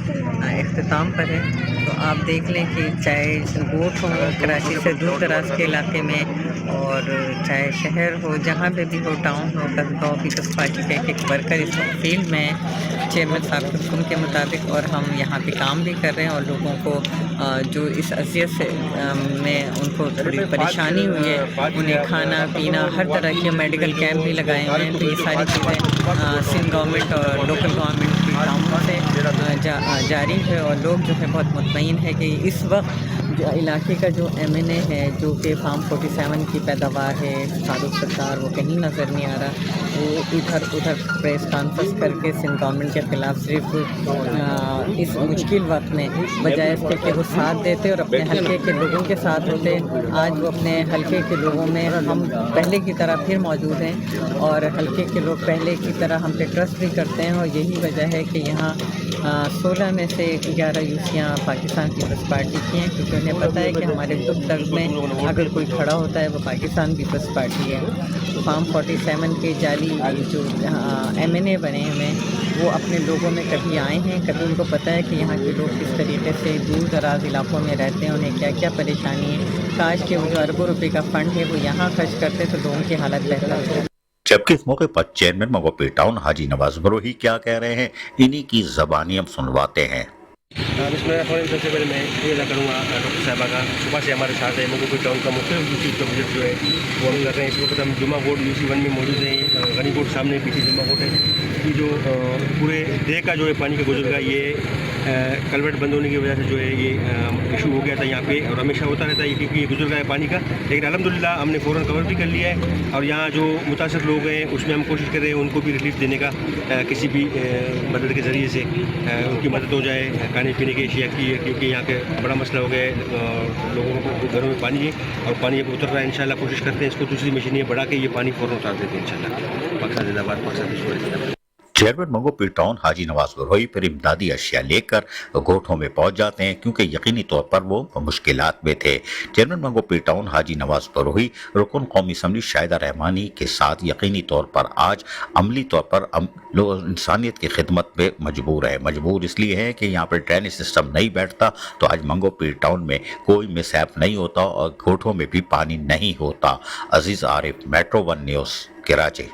इख्तिताम पर है। तो आप देख लें कि चाहे गोठ हो कराची से दूर दराज के इलाके में और चाहे शहर हो, जहाँ पे भी हो, टाउन हो, कस्बा हो, पीपल्स पार्टी के एक वर्कर इस फील्ड में चेयरमैन साहब के हुक्म के मुताबिक और हम यहाँ पे काम भी कर रहे हैं और लोगों को जो इस अज़ियत से में उनको थोड़ी परेशानी हुई है उन्हें खाना पीना हर तरह के मेडिकल कैंप भी लगाए हुए हैं। तो ये सारी चीज़ें सिंध गवर्नमेंट और लोकल गवर्नमेंट की टाउन से जारी है और लोग जो है बहुत मुतमईन है कि इस वक्त इलाके का जो MNA है जो कि फार्म 47 की पैदावार है फारूक सरकार, वो कहीं नज़र नहीं आ रहा। वो इधर उधर प्रेस कॉन्फ्रेंस करके सिंध गवर्नमेंट के ख़िलाफ़ सिर्फ इस मुश्किल वक्त में बजाय इसके कि वो साथ देते और अपने हलके के लोगों के साथ होते, आज वो अपने हलके के लोगों में हम पहले की तरह फिर मौजूद हैं और हलके के लोग पहले की तरह हम पे ट्रस्ट भी करते हैं और यही वजह है कि यहाँ 16 में से 11 यूसियाँ पाकिस्तान पीपल्स पार्टी की हैं क्योंकि उन्हें पता है कि हमारे दुख दर्द में अगर कोई खड़ा होता है वो पाकिस्तान पीपल्स पार्टी है। फार्म 47 के जाली जो MNA बने हुए वो अपने लोगों में कभी आए हैं, कभी उनको पता है कि यहाँ के लोग किस तरीके से दूर दराज इलाकों में रहते हैं, उन्हें क्या क्या परेशानी है। काश के वो जो अरबों रुपये का फ़ंड है वो यहाँ खर्च करते तो लोगों की हालत बेहतर होती। जबकि इस मौके पर चेयरमैन मंगोपीर टाउन हाजी नवाज बरोही क्या कह रहे हैं, इन्हीं की ज़बानी हम सुनवाते हैं। इसमें सबसे पहले मैं ये अदा करूँगा डॉक्टर साहबा का सुबह से हमारे साथ है। मंगोपीर टाउन का मुख्य UC का विजिट जो है वो हम कर रहे हैं। इस वक्त हम जुमा बोर्ड UC1 में मौजूद हैं, गनी बोर्ड सामने पीछे जुमा बोर्ड है। कि जो पूरे देह का जो है पानी का गुजर का ये कलवर्ट बंद होने की वजह से जो है ये इशू हो गया था यहाँ पे और हमेशा होता रहता है क्योंकि ये गुजर रहा है पानी का। लेकिन अल्हम्दुलिल्लाह हमने फ़ौरन कवर भी कर लिया है और यहाँ जो मुतासर लोग हैं उसमें हम कोशिश कर रहे हैं उनको भी रिलीफ देने का किसी भी मदद के ज़रिए से उनकी मदद हो जाए खाने पीने की अशिया की, क्योंकि यहाँ के बड़ा मसला हो गया है लोगों को घरों में पानी है और पानी अब उतर रहा है। इंशाल्लाह कोशिश करते हैं इसको दूसरी मशीनें बढ़ा के ये पानी फ़ौरन उतार देते हैं इंशाल्लाह। पाकिस्तान जिंदाबाद, पाकिस्तान। चेयरमैन मंगो पीर टाउन हाजी नवाज बरोही फिर इमदादी अशिया लेकर गोठों में पहुंच जाते हैं क्योंकि यकीनी तौर पर वो मुश्किलात में थे। चेयरमैन मंगो पीर टाउन हाजी नवाज बरोही रुकन कौमी असम्बली शाहिदा रहमानी के साथ यकीनी तौर पर आज अमली तौर पर लोग इंसानियत की खिदमत में मजबूर है। मजबूर इसलिए है कि यहाँ पर ड्रेनेज सिस्टम नहीं बैठता तो आज मंगो पीर टाउन में कोई मिसहैप नहीं होता और गोठों में भी पानी नहीं होता। अजीज आरिफ, मेट्रो 1 न्यूज़, कराची।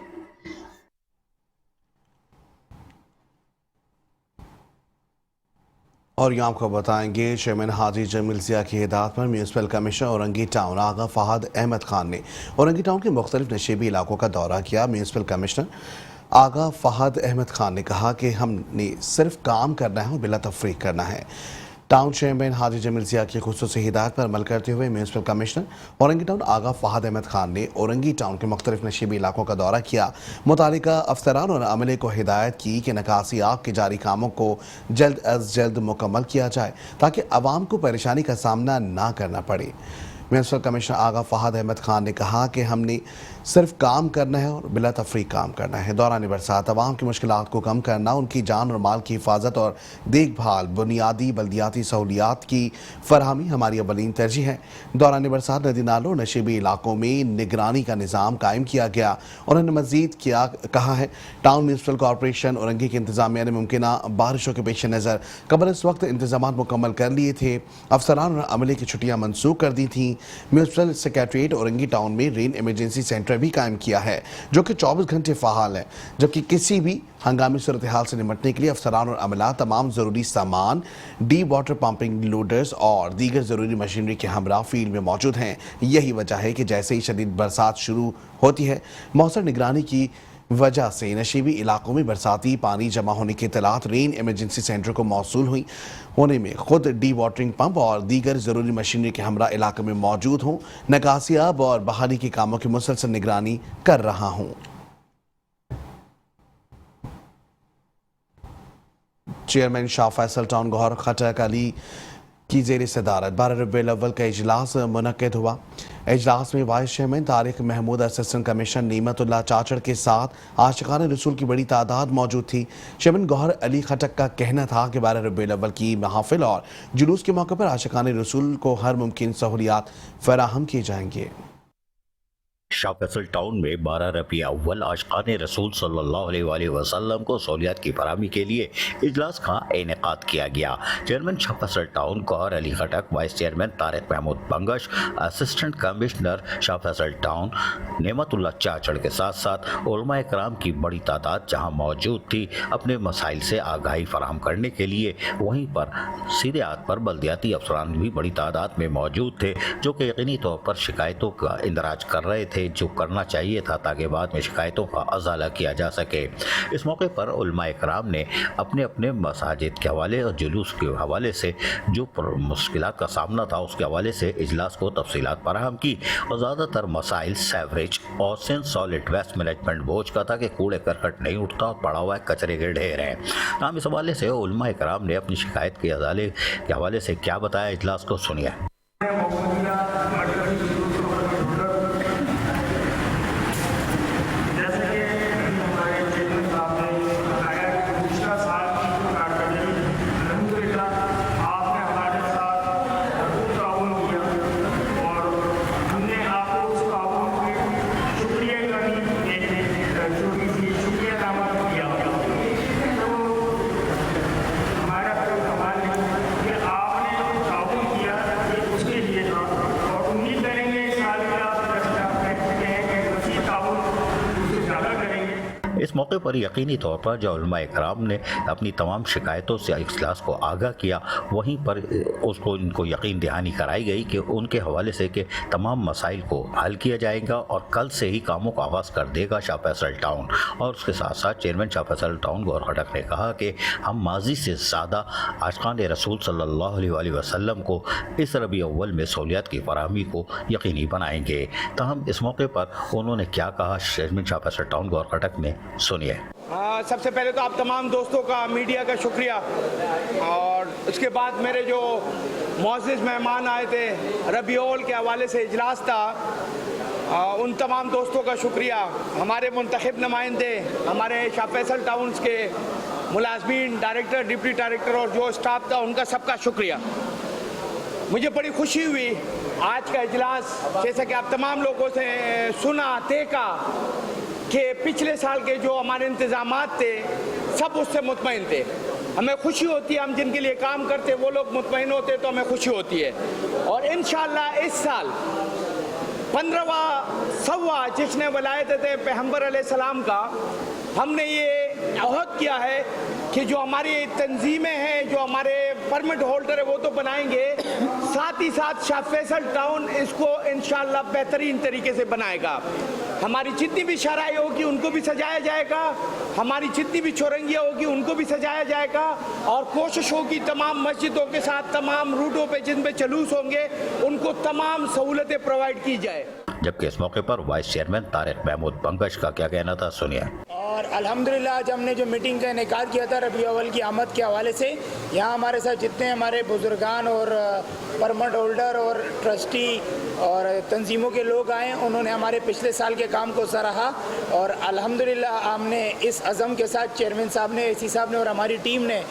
और ये आपको बताएंगे चेयरमैन हाजी जमील ज़िया की हिदायत पर म्यूनसिपल कमिश्नर औरंगी टाउन आगा फहद अहमद खान ने औरंगी टाउन के मुख्तलिफ नशीबी इलाकों का दौरा किया। म्यूनसिपल कमिश्नर आगा फहद अहमद खान ने कहा कि हमने सिर्फ काम करना है और बिला तफरीक करना है। टाउन चेयरमैन हाजी जमील ज़िया की खुसूसी हिदायत पर अमल करते हुए म्यूनसिपल कमिश्नर औरंगी टाउन आगा फहद अहमद खान ने औरंगी टाउन के मुख्तलिफ नशीबी इलाकों का दौरा किया। मुतालिका अफसरान और अमले को हिदायत की कि निकासी आग के जारी कामों को जल्द अज जल्द मुकम्मल किया जाए ताकि अवाम को परेशानी का सामना ना करना पड़े। म्यूनसिपल कमिश्नर आगा फहद अहमद खान ने कहा कि हमने सिर्फ काम करना है और बिला तफरीक काम करना है। दौरान बरसात अवाम की मुश्किलात को कम करना, उनकी जान और माल की हिफाजत और देखभाल, बुनियादी बल्दियाती सहूलियात की फरहमी हमारी अवलीन तरजीह है। दौरान बरसात नदी नालों और नशीबी इलाकों में निगरानी का निज़ाम कायम किया गया। उन्होंने मज़ीद कहा है टाउन म्यूनसिपल कॉरपोरेशन औरंगी की इंतजामिया ने मुमकिन बारिशों के पेश नज़र कबल इस वक्त इंतजाम मुकम्मल कर लिए थे। अफसरान और अमले की छुट्टियाँ मनसूख कर दी थीं। म्यूनसिपल सेक्रेटरीट औरंगी टाउन में रेन इमरजेंसी सेंटर भी कायम किया है जो कि 24 घंटे फ़ाल है, जबकि किसी भी हंगामी सूरत हाल से निपटने के लिए अफसरान और अमला तमाम ज़रूरी सामान, डी वाटर पंपिंग लोडर्स और दीगर ज़रूरी मशीनरी के हमरा फील्ड में मौजूद हैं। यही वजह है कि जैसे ही शदीद बरसात शुरू होती है, मौसम निगरानी की वजह से नशीबी इलाकों में बरसाती पानी जमा होने की इत्तलात रेन इमरजेंसी सेंटर को मौसूल हुई होने में खुद डी वाटरिंग पंप और दीगर ज़रूरी मशीनरी के हमरा इलाके में मौजूद हों। निकासियाब और बहाली के कामों की मुसलसल निगरानी कर रहा हूँ। चेयरमैन शाह फैसल टाउन गौहर खटक अली की ज़ेर सदारत 12 रबीउल अव्वल का इजलास मुनक्किद हुआ। इजलास में vice chairman Tariq Mahmood, assistant commissioner Naimatullah Chachar के साथ आशिकान रसूल की बड़ी तादाद मौजूद थी। चेयरमैन गौहर अली खटक का कहना था कि 12 रबीउल अव्वल की महफिल और जुलूस के मौके पर आशिकान रसूल को हर मुमकिन सहूलियात फराहम किए जाएंगे। शाह फैसल टाउन में 12 रबीउल अव्वल आशिकान रसूल सल्लल्लाहु अलैहि वसल्लम को सहूलियात की फराहमी के लिए इजलास का इनेकाद किया गया। Chairman Shah Faisal town Gohar Ali Khattak, vice chairman Tariq Mahmood Bangash, assistant commissioner Shah Faisal town Naimatullah Chachar के साथ साथ उलमा इकराम की बड़ी तादाद जहां मौजूद थी, अपने मसाइल से आगाही फराहम करने के लिए वहीं पर सीधे हाथ पर बल्दियाती अफसरान भी बड़ी तादाद में मौजूद थे जो कि यकीनी तौर पर शिकायतों का इंदराज कर रहे थे जो करना चाहिए था ताकि बाद में शिकायतों का अजाला किया जा सके। इस मौके पर उलमा इकराम ने अपने अपने मसाजिद के हवाले और जुलूस के हवाले से जो मुश्किलात का सामना था उसके हवाले से इजलास को तफसीलात फराहम की और ज़्यादातर मसाइल सेवरेज और सॉलिड वेस्ट मैनेजमेंट बोझ का था कि कूड़े करकट नहीं उठता और पड़ा हुआ है कचरे के ढेर हैं। तमाम इस हवाले से उलमा इकराम ने अपनी शिकायत के हवाले से क्या बताया, इजलास को सुनिए। इस मौके पर यकीनी तौर पर जो उलमा इकराम ने अपनी तमाम शिकायतों से इजलास को आगाह किया, वहीं पर उसको इनको यकीन दहानी कराई गई कि उनके हवाले से कि तमाम मसाइल को हल किया जाएगा और कल से ही कामों का आगाज़ कर देगा शाह फैसल टाउन। और उसके साथ साथ चेयरमैन शाह फैसल टाउन गौहर खटक ने कहा कि हम माजी से ज़्यादा आशिकान रसूल सल्लल्लाहु अलैहि वसल्लम को इस रबीउल अव्वल में सहूलियात की फराहमी को यकीनी बनाएंगे। ताहम इस मौके पर उन्होंने क्या कहा, चेयरमैन शाह फैसल टाउन गौहर खटक ने सुनिए। सबसे पहले तो आप तमाम दोस्तों का, मीडिया का शुक्रिया, और उसके बाद मेरे जो मौजूद मेहमान आए थे, रबीउल के हवाले से इजलास था, उन तमाम दोस्तों का शुक्रिया, हमारे मुंतखब नुमाइंदे, हमारे शाह फैसल टाउन्स के मुलाजमीन, डायरेक्टर, डिप्टी डायरेक्टर और जो स्टाफ था, उनका सबका शुक्रिया। मुझे बड़ी खुशी हुई आज का इजलास, जैसा कि आप तमाम लोगों से सुना, देखा कि पिछले साल के जो हमारे इंतज़ामात थे सब उससे मुतमईन थे। हमें खुशी होती है, हम जिनके लिए काम करते वो लोग मुतमईन होते तो हमें खुशी होती है। और इंशाअल्लाह इस साल 15वां सवा जिसने वलायत पैगंबर अलैहिस्सलाम का, हमने ये अहद किया है कि जो हमारी तंजीमें हैं, जो हमारे परमिट होल्डर है वो तो बनाएंगे, साथ ही साथ शाह फैसल टाउन इसको इंशाअल्लाह बेहतरीन तरीके से बनाएगा। हमारी जितनी भी शराइ होगी उनको भी सजाया जाएगा, हमारी जितनी भी चौरंगियाँ होगी उनको भी सजाया जाएगा, और कोशिश होगी तमाम मस्जिदों के साथ तमाम रूटों पे जिन पे जुलूस होंगे उनको तमाम सहूलतें प्रोवाइड की जाए। जबकि इस मौके पर वाइस चेयरमैन तारिक महमूद पंकज का क्या कहना था, सुनिए। और अल्हम्दुलिल्लाह आज हमने जो मीटिंग का इनेकाद किया था रबी अव्वल की आमद के हवाले से, यहाँ हमारे साथ जितने हमारे बुजुर्गान और परमिट होल्डर और ट्रस्टी और तंजीमों के लोग आए, उन्होंने हमारे पिछले साल के काम को सराहा। और अल्हम्दुलिल्लाह हमने इस अज़म के साथ चेयरमैन साहब ने, एसी साहब ने और हमारी टीम ने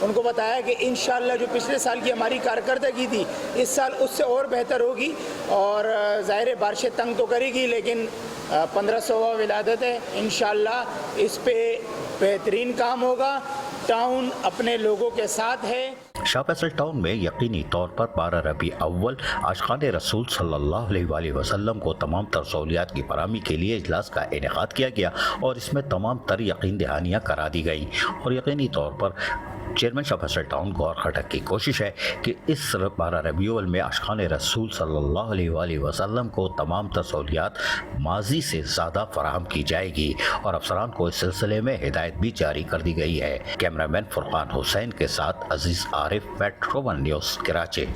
उनको बताया कि इंशाअल्लाह जो पिछले साल की हमारी कारकर्दगी थी इस साल उससे और बेहतर होगी। और ज़ाहिर बारिशें तंग तो करेगी, लेकिन 1500वां विलादत है, इंशाअल्लाह इस पे बेहतरीन काम होगा। टाउन अपने लोगों के साथ है। शाह फैसल टाउन में यकीनी तौर पर 12 रबी अव्वल आशिकान रसूल सल्लल्लाहु अलैहि वसल्लम को तमाम तर सहूलियात की फराहमी के लिए इजलास का इनेकाद किया गया और इसमें तमाम तर यकीन दहानियाँ करा दी गई। और यकीनी तौर पर चेयरमैन शाह फैसल टाउन गौर खटक की कोशिश है कि इस 12 रबी अव्वल में आशिकान रसूल सल्लल्लाहु अलैहि वसल्लम को तमाम तर सहूलियात माजी से ज़्यादा फराहम की जाएगी और अफसरान को इस सिलसिले में हिदायत भी जारी कर दी गई है। कैमरामैन फुरकान हुसैन के साथ अजीज़ आरिफ, मेट्रो 1 न्यूज़, कराची।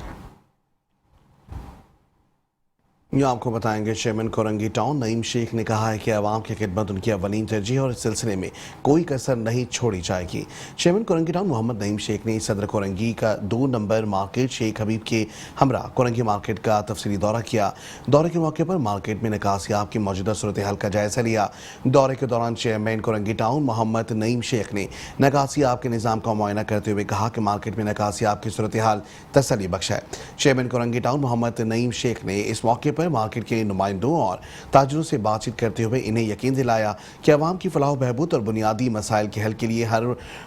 ये आपको बताएंगे चेयरमैन कोरंगी टाउन नईम शेख ने कहा है कि आवाम की खिदमत उनकी अवलीन तरजीह और इस सिलसिले में कोई कसर नहीं छोड़ी जाएगी। चेयरमैन कोरंगी टाउन मोहम्मद नईम शेख ने सदर कोरंगी का 2 नंबर मार्केट शेख हबीब के हमरा कोरंगी मार्केट का तफसीली दौरा किया। दौरे के मौके पर मार्केट में निकासियाब की मौजूदा सूरत हाल का जायजा लिया। दौरे के दौरान चेयरमैन कोरंगी टाउन मोहम्मद नईम शेख ने निकासियाब के निज़ाम का मुआयना करते हुए कहा कि मार्केट में निकासियाब की सूरत हाल तसल्ली बख्श है। चेयरमैन कोरंगी टाउन मोहम्मद नईम शेख ने इस मौके पर मार्केट के नुमाइंदों और ताजरों से बातचीत करते हुए इन्हें यकीन दिलाया कि अवाम की फलाह बहबूद और बुनियादी मसाइल के हल के लिए हर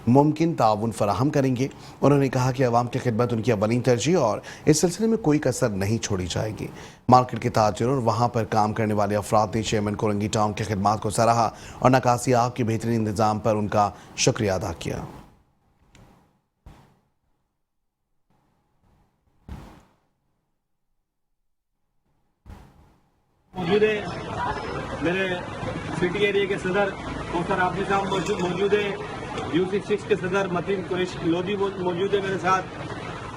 मुमकिन ताउन फराहम करेंगे। उन्होंने कहा कि अवाम की खिदमत उनकी अवलीन तरजीह और इस सिलसिले में कोई कसर नहीं छोड़ी जाएगी। मार्केट के ताजरों और वहाँ पर काम करने वाले अफराद ने चेयरमैन कोरंगी टाउन की खिदमत को सराहा और निकासियाब के बेहतरीन इंतजाम पर उनका शुक्रिया अदा किया। मौजूद है मेरे सिटी एरिया के सदर कौसर आफिस साहब मौजूद है, U66 के सदर मतीन कुरैशी लोधी मौजूद है मेरे साथ,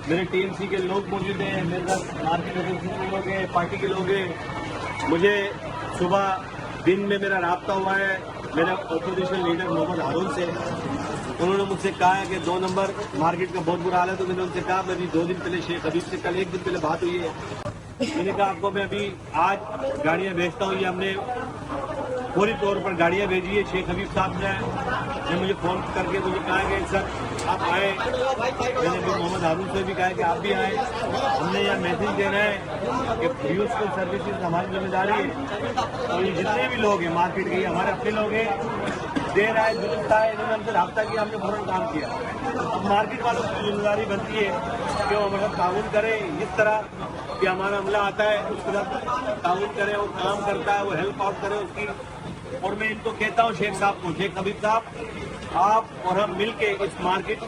मेरे TMC के लोग मौजूद हैं, मेरे साथ मार्केट एसोसिएशन के लोग हैं, पार्टी के लोग हैं। मुझे सुबह दिन में मेरा रब्ता हुआ है मेरे अपोजिशन लीडर मोहम्मद हारून से। उन्होंने मुझसे कहा है कि 2 नंबर मार्केट का बहुत बुरा हाल है, तो मैंने उनसे कहा मेरी 2 दिन पहले शेख हबीब से कल 1 दिन पहले बात हुई है। मैंने कहा आपको मैं अभी आज गाड़ियाँ भेजता हूँ। ये हमने पूरी तौर पर गाड़ियाँ भेजी है। शेख हबीब साहब ने मुझे फ़ोन करके मुझे कहा कि सर आप आए। मैंने भी मोहम्मद हारून से भी कहा कि आप भी आए। हमने यह मैसेज देना है कि यूजफुल सर्विसेज हमारी जिम्मेदारी है। और ये जितने भी लोग हैं मार्केट के, हमारे अपने लोग हैं, देर आए दुरुस्त आए, इन्होंने हमसे रब्ता किया, हमने फ़ौरन काम किया। अब मार्केट वालों की जिम्मेदारी बनती है कि वो हमारा ताउन करें इस तरह कि हमारा अमला आता है उसके साथ ताउन करे, वो काम करता है, वो हेल्प आउट करे उसकी। और मैं इनको कहता हूँ शेख साहब को, शेख हबीब साहब, आप और हम मिल के इस मार्केट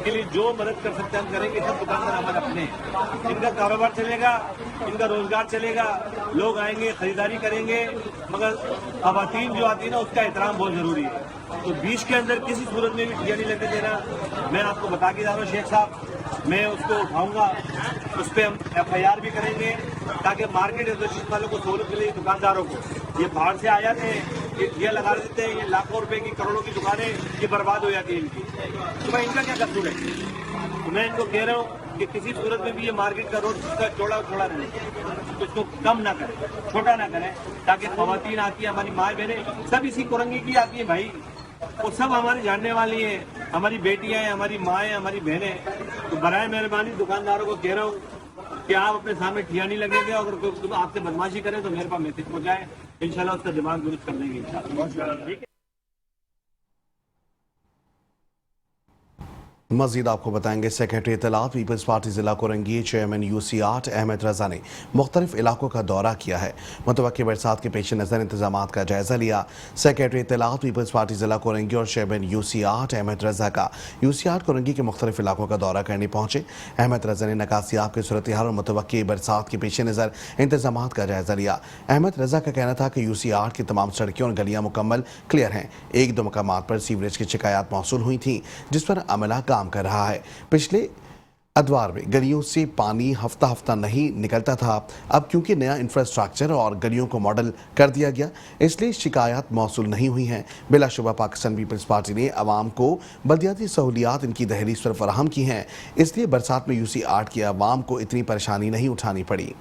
के लिए जो मदद कर सकते हैं हम करेंगे। सब दुकानदार हमारे अपने हैं, इनका कारोबार चलेगा, इनका रोजगार चलेगा, लोग आएंगे खरीदारी करेंगे, मगर खवातीन जो आती है ना उसका एहतराम बहुत जरूरी है। तो बीच के अंदर किसी सूरत में भी ठिया नहीं लगने देना। मैं आपको बता के जा रहा हूँ शेख साहब, मैं उसको उठाऊंगा, उस पर हम FIR भी करेंगे ताकि मार्केट एसोसिएशन वालों को सहूलत मिले। दुकानदारों को ये बाहर से आ जाते हैं, ये ठिया लगा देते हैं, ये लाखों रुपए की करोड़ों की दुकानें ये बर्बाद हो जाती है इनकी। तो भाई इनका क्या कसूर है? तो मैं इनको कह रहा हूँ कि किसी सूरत में भी ये मार्केट का रोड चौड़ा रहे। तो इसको कम ना करें, छोटा ना करें, ताकि खवातीन आती है, हमारी माँ बहनें सब इसी कुरंगी की आती है भाई, वो सब हमारी जानने वाली हैं, हमारी बेटियां हैं, हमारी माँ हैं, हमारी बहनें। तो बराए मेहरबानी दुकानदारों को कह रहा हूँ कि आप अपने सामने ठिया नहीं लगेंगे, अगर कोई आपसे बदमाशी करे तो मेरे पास मैसेज पहुँचाए, इंशाल्लाह उसका दिमाग दुरुस्त कर देंगे इंशाल्लाह। ठीक है। मजीद आपको बताएंगे सेक्रेटरी इत्तलात पीपल्स पार्टी जिला कोरंगी चेयरमैन UC8 अहमद रजा ने मुख्तलिफ इलाकों का दौरा किया है। मुतवक्की बरसात के पेश नज़र इंतजाम का जायजा लिया। सेक्रेटरी इत्तलात पीपल्स पार्टी जिला कोरंगी और चेयरमैन UC8 अहमद रजा का UC8 कोरंगी के मुख्तलिफ इलाकों का दौरा करने पहुंचे। अहमद रजा ने नकासियाब की सूरत हाल और मुतवक्की बरसात के पेश नज़र इंतजाम का जायजा लिया। अहमद रजा का कहना था कि UC8 की तमाम सड़कें और गलियाँ मुकम्मल क्लियर हैं। एक दो मकामात पर सीवरेज की शिकायत मौसूल हुई थी, जिस पर अमला काम कर रहा है। पिछले अदवार में गलियों से पानी हफ्ता हफ्ता नहीं निकलता था, अब क्योंकि नया इंफ्रास्ट्रक्चर और गलियों को मॉडल कर दिया गया, इसलिए शिकायत मौसूल नहीं हुई हैं। बिलाशुबा पाकिस्तान पीपल्स पार्टी ने अवाम को बल्दियाती सहूलियात इनकी दहलीज पर फराहम की हैं, इसलिए बरसात में UC8 की अवाम को इतनी परेशानी नहीं उठानी पड़ी।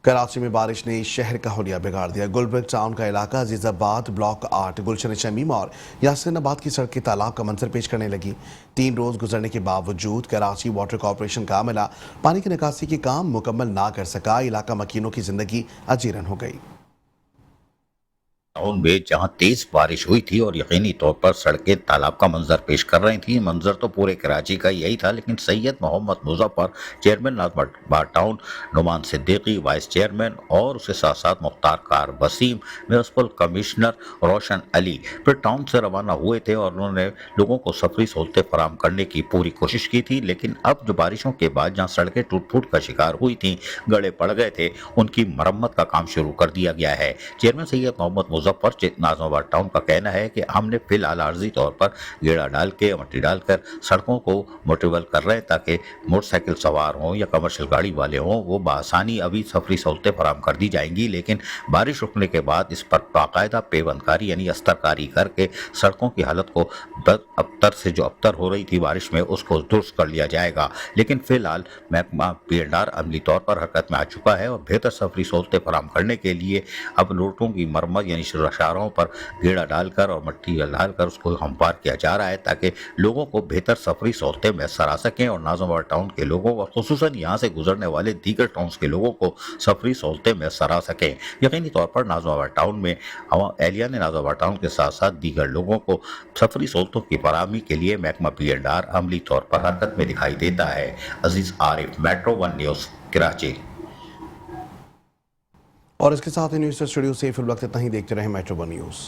कराची में बारिश ने शहर का हुलिया बिगाड़ दिया। गुलबर्ग टाउन का इलाका अजीजाबाद ब्लॉक 8 गुलशन शमीम और यासिनाबाद की सड़क के तालाब का मंजर पेश करने लगी। 3 रोज गुजरने के बावजूद कराची वाटर कॉरपोरेशन का अमला पानी की निकासी के काम मुकम्मल ना कर सका। इलाका मकीनों की जिंदगी अजीरन हो गई। टाउन में जहां तेज बारिश हुई थी और यकीनी तौर पर सड़कें तालाब का मंजर पेश कर रही थी, मंजर तो पूरे कराची का यही था, लेकिन Syed Mohammad Muzaffar chairman Nazimabad town, Noman Siddiqui vice chairman और उसके साथ साथ mukhtiarkar Waseem, municipal commissioner Roshan Ali फिर टाउन से रवाना हुए थे और उन्होंने लोगों को सफरी सहूलतें फराम करने की पूरी कोशिश की थी। लेकिन अब जो बारिशों के बाद जहाँ सड़कें टूट फूट का शिकार हुई थी, गड़े पड़ गए थे, उनकी मरम्मत का काम शुरू कर दिया गया है। चेयरमैन सैयद मोहम्मद मुजफ्फर नाजमाबाद टाउन का कहना है कि हमने फिलहाल आर्जी तौर पर गेड़ा डाल के मट्टी डालकर सड़कों को मोटिवल कर रहे हैं, ताकि मोटरसाइकिल सवार हों या कमर्शियल गाड़ी वाले हों, वो बआसानी अभी सफरी सहूलतें फराम कर दी जाएंगी। लेकिन बारिश रुकने के बाद इस पर बाकायदा पेबंदकारी यानी अस्तरकारी करके सड़कों की हालत को अबतर से जो अबतर हो रही थी बारिश में, उसको दुरुस्त कर लिया जाएगा। लेकिन फिलहाल महकमा PNR अमली तौर पर हरकत में आ चुका है और बेहतर सफरी सहूलतें फराम करने के लिए अब रोडों की मरम्मत यानी शाहराहों पर गेड़ा डालकर और मट्टी डालकर उसको हमवार किया जा रहा है, ताकि लोगों को बेहतर सफरी सहूलतें मैसर आ सकें और नाजमाबाद टाउन के लोगों और खुसूसन यहाँ से गुजरने वाले दीगर टाउन्स के लोगों को सफरी सहूलतें मैसर आ सकें। यकीनी तौर पर नाजमाबाद टाउन में एहलिया ने नाजमाबाद टाउन के साथ साथ दीगर लोगों को सफरी सहूलतों की फराहमी के लिए महकमा PNR अमली तौर पर हरकत में दिखाई देता है। अजीज आरिफ, मेट्रो 1 न्यूज़, कराची। और इसके साथ ही न्यूज़ स्टूडियो से फिर वक्त इतना ही। देखते रहे मेट्रो 1 न्यूज़।